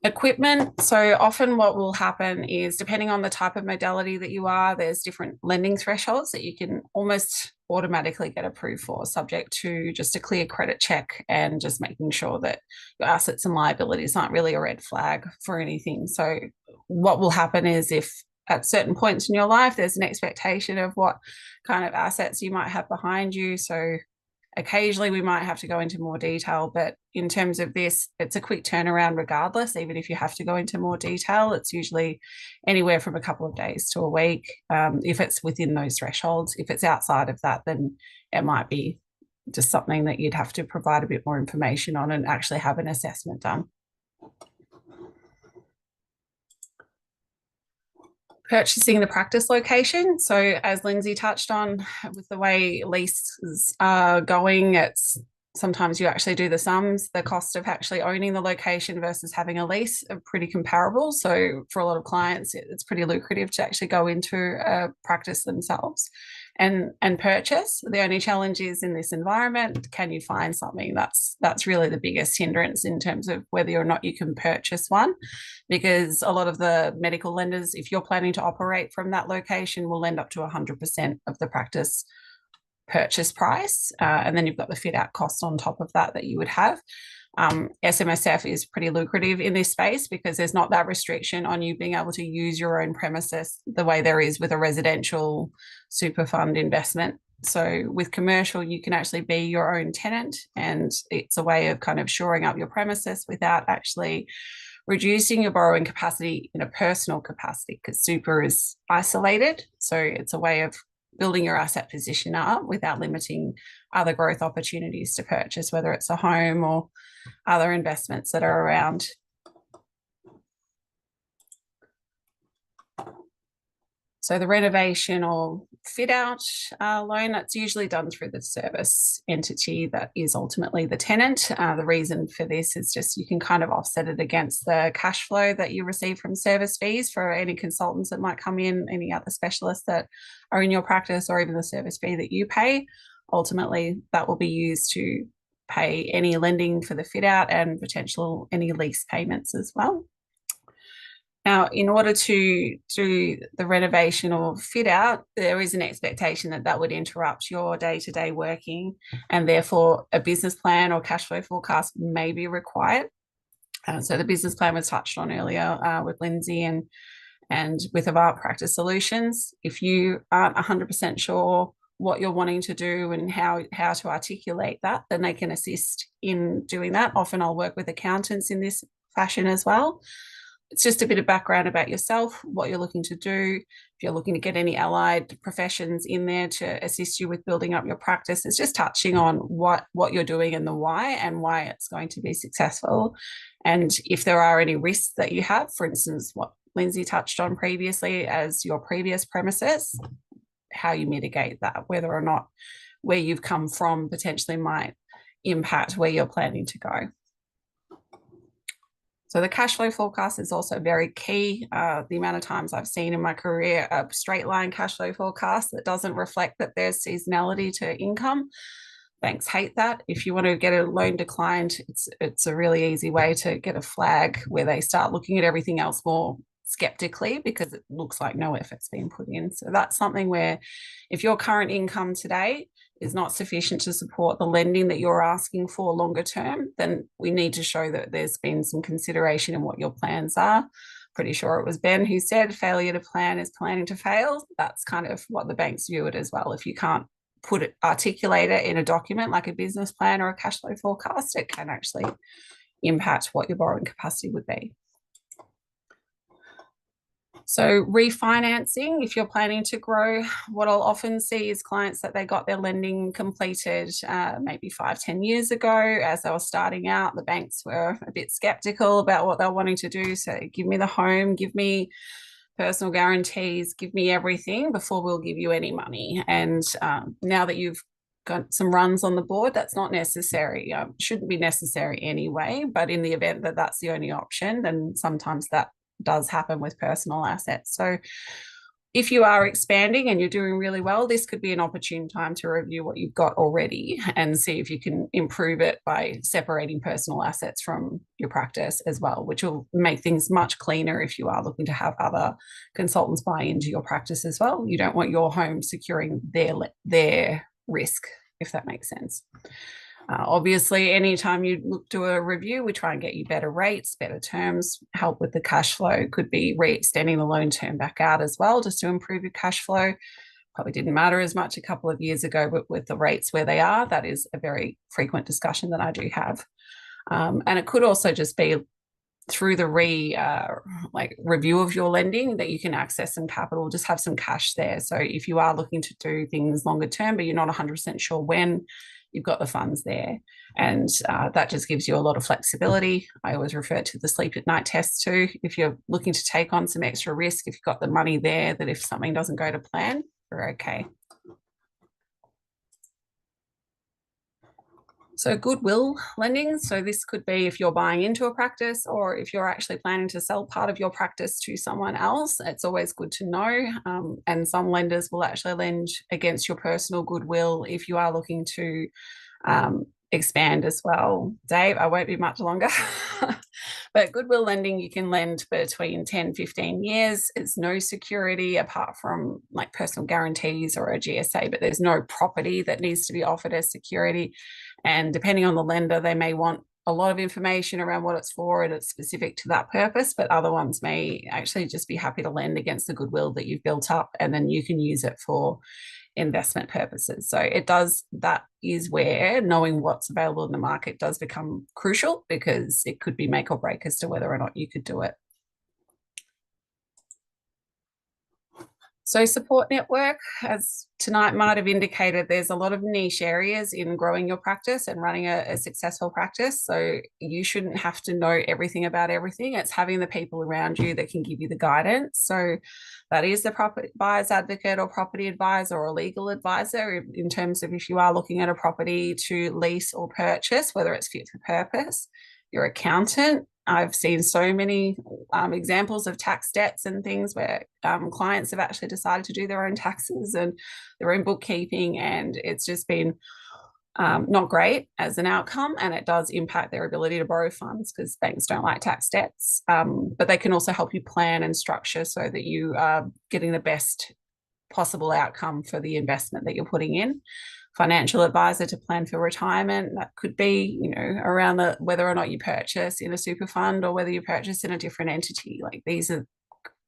Equipment. So often what will happen is, depending on the type of modality that you are, there's different lending thresholds that you can almost automatically get approved for, subject to just a clear credit check and just making sure that your assets and liabilities aren't really a red flag for anything. So what will happen is, if at certain points in your life there's an expectation of what kind of assets you might have behind you, so occasionally we might have to go into more detail, but in terms of this, it's a quick turnaround regardless. Even if you have to go into more detail, it's usually anywhere from a couple of days to a week, if it's within those thresholds. If it's outside of that, then it might be just something that you'd have to provide a bit more information on and actually have an assessment done. Purchasing the practice location. So as Lindsay touched on, with the way leases are going, it's sometimes you actually do the sums. The cost of actually owning the location versus having a lease are pretty comparable. So for a lot of clients, it's pretty lucrative to actually go into a practice themselves and purchase. The only challenge is, in this environment, can you find something? That's really the biggest hindrance in terms of whether or not you can purchase one, because a lot of the medical lenders, if you're planning to operate from that location, will lend up to 100% of the practice purchase price, and then you've got the fit out cost on top of that you would have. SMSF is pretty lucrative in this space because there's not that restriction on you being able to use your own premises the way there is with a residential super fund investment. So with commercial, you can actually be your own tenant, and it's a way of kind of shoring up your premises without actually reducing your borrowing capacity in a personal capacity, because super is isolated. So it's a way of building your asset position up without limiting other growth opportunities to purchase, whether it's a home or other investments that are around. So the renovation or fit out loan, that's usually done through the service entity that is ultimately the tenant. The reason for this is just you can kind of offset it against the cash flow that you receive from service fees for any consultants that might come in, any other specialists that are in your practice, or even the service fee that you pay. Ultimately, that will be used to pay any lending for the fit out and potential any lease payments as well. Now, in order to do the renovation or fit out, there is an expectation that that would interrupt your day-to-day working, and therefore a business plan or cash flow forecast may be required. So the business plan was touched on earlier with Lindsay and with Avant Practice Solutions. If you aren't 100% sure what you're wanting to do and how to articulate that, then they can assist in doing that. Often I'll work with accountants in this fashion as well. It's just a bit of background about yourself, what you're looking to do. If you're looking to get any allied professions in there to assist you with building up your practice, it's just touching on what you're doing and the why, and why it's going to be successful. And if there are any risks that you have, for instance, what Lindsay touched on previously as your previous premises, how you mitigate that, whether or not where you've come from potentially might impact where you're planning to go. So the cash flow forecast is also very key. The amount of times I've seen in my career a straight line cash flow forecast that doesn't reflect that there's seasonality to income. Banks hate that. If you want to get a loan declined, it's a really easy way to get a flag where they start looking at everything else more skeptically, because it looks like no effort's been put in. So that's something where if your current income today is not sufficient to support the lending that you're asking for longer term, then we need to show that there's been some consideration in what your plans are. Pretty sure it was Ben who said failure to plan is planning to fail. That's kind of what the banks view it as well. If you can't articulate it in a document like a business plan or a cash flow forecast, it can actually impact what your borrowing capacity would be. So refinancing, if you're planning to grow, what I'll often see is clients that they got their lending completed maybe 5-10 years ago. As they were starting out, the banks were a bit skeptical about what they're wanting to do. So give me the home, give me personal guarantees, give me everything before we'll give you any money. And now that you've got some runs on the board. That's not necessary. Shouldn't be necessary anyway, but in the event that that's the only option, then sometimes that does happen with personal assets. So if you are expanding and you're doing really well, this could be an opportune time to review what you've got already and see if you can improve it by separating personal assets from your practice as well, which will make things much cleaner if you are looking to have other consultants buy into your practice as well. You don't want your home securing their risk, if that makes sense. Obviously, anytime you look to a review, we try and get you better rates, better terms, help with the cash flow. Could be re-extending the loan term back out as well, just to improve your cash flow. Probably didn't matter as much a couple of years ago, but with the rates where they are, that is a very frequent discussion that I do have. And it could also just be through the review of your lending that you can access some capital, just have some cash there. So if you are looking to do things longer term, but you're not 100% sure when, you've got the funds there. And that just gives you a lot of flexibility. I always refer to the sleep at night test too. If you're looking to take on some extra risk, if you've got the money there, that if something doesn't go to plan, you're okay. So goodwill lending. So this could be if you're buying into a practice or if you're actually planning to sell part of your practice to someone else. It's always good to know. And some lenders will actually lend against your personal goodwill if you are looking to expand as well. Dave, I won't be much longer. But goodwill lending, you can lend between 10, 15 years. It's no security apart from like personal guarantees or a GSA, but there's no property that needs to be offered as security. And depending on the lender, they may want a lot of information around what it's for and it's specific to that purpose, but other ones may actually just be happy to lend against the goodwill that you've built up, and then you can use it for investment purposes. So that is where knowing what's available in the market does become crucial, because it could be make or break as to whether or not you could do it. So support network, as tonight might have indicated, there's a lot of niche areas in growing your practice and running a successful practice. So you shouldn't have to know everything about everything. It's having the people around you that can give you the guidance. So that is the property buyer's advocate or property advisor or a legal advisor in terms of if you are looking at a property to lease or purchase, whether it's fit for purpose, your accountant. I've seen so many examples of tax debts and things where clients have actually decided to do their own taxes and their own bookkeeping, and it's just been not great as an outcome, and it does impact their ability to borrow funds because banks don't like tax debts. But they can also help you plan and structure so that you are getting the best possible outcome for the investment that you're putting in. Financial advisor to plan for retirement. That could be, around whether or not you purchase in a super fund or whether you purchase in a different entity. Like, these are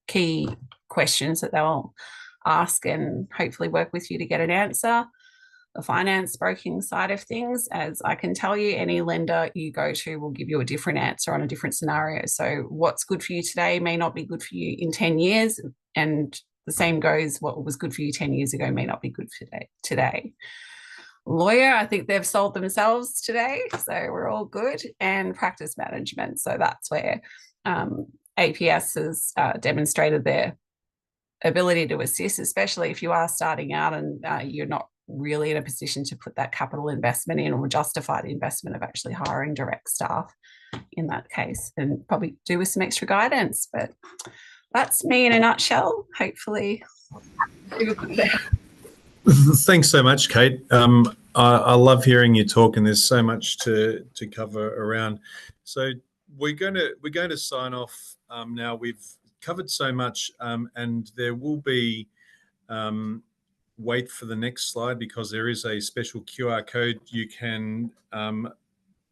key questions that they'll ask and hopefully work with you to get an answer. The finance broking side of things, as I can tell you, any lender you go to will give you a different answer on a different scenario. So what's good for you today may not be good for you in 10 years. And the same goes, what was good for you 10 years ago may not be good for today. Lawyer, I think they've sold themselves today, so we're all good. And practice management. So that's where APS has demonstrated their ability to assist, especially if you are starting out and you're not really in a position to put that capital investment in or justify the investment of actually hiring direct staff in that case, and probably do with some extra guidance. But that's me in a nutshell. Hopefully. Thanks so much, Kate. I love hearing you talk, and there's so much to cover around. So we're going to sign off now. We've covered so much, and there will be wait for the next slide, because there is a special QR code you can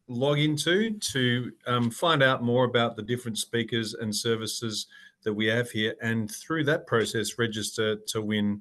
log into to find out more about the different speakers and services that we have here, and through that process register to win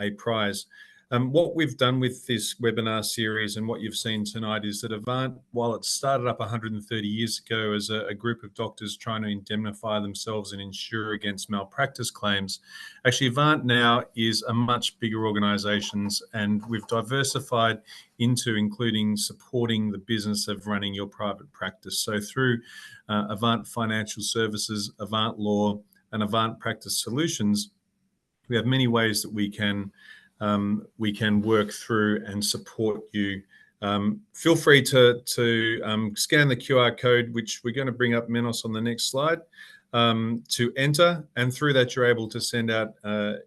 a prize. What we've done with this webinar series and what you've seen tonight is that Avant, while it started up 130 years ago as a group of doctors trying to indemnify themselves and insure against malpractice claims, actually Avant now is a much bigger organisation, and we've diversified into including supporting the business of running your private practice. So through Avant Financial Services, Avant Law and Avant Practice Solutions, we have many ways that we can we can work through and support you. Feel free to scan the QR code, which we're going to bring up, Menos, on the next slide, to enter, and through that you're able to send out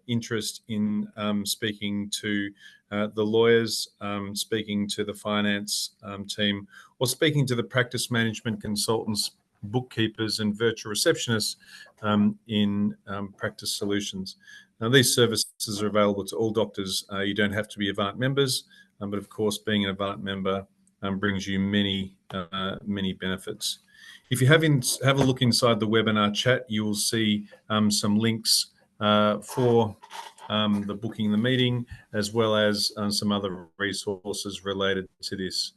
interest in speaking to the lawyers, speaking to the finance team, or speaking to the practice management consultants, bookkeepers and virtual receptionists in Practice Solutions. Now, these services are available to all doctors. You don't have to be Avant members, but of course, being an Avant member brings you many benefits. If you have a look inside the webinar chat, you will see some links for the booking the meeting, as well as some other resources related to this.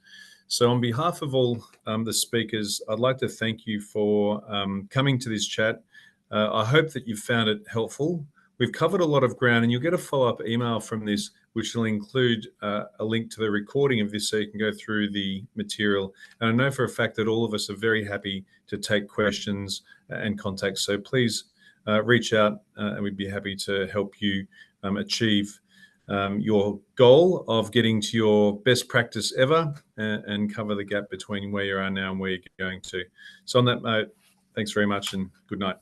So on behalf of all the speakers, I'd like to thank you for coming to this chat. I hope that you've found it helpful. We've covered a lot of ground, and you'll get a follow-up email from this, which will include a link to the recording of this so you can go through the material. And I know for a fact that all of us are very happy to take questions and contacts. So please reach out and we'd be happy to help you achieve your goal of getting to your best practice ever and cover the gap between where you are now and where you're going to. So on that note, thanks very much and good night.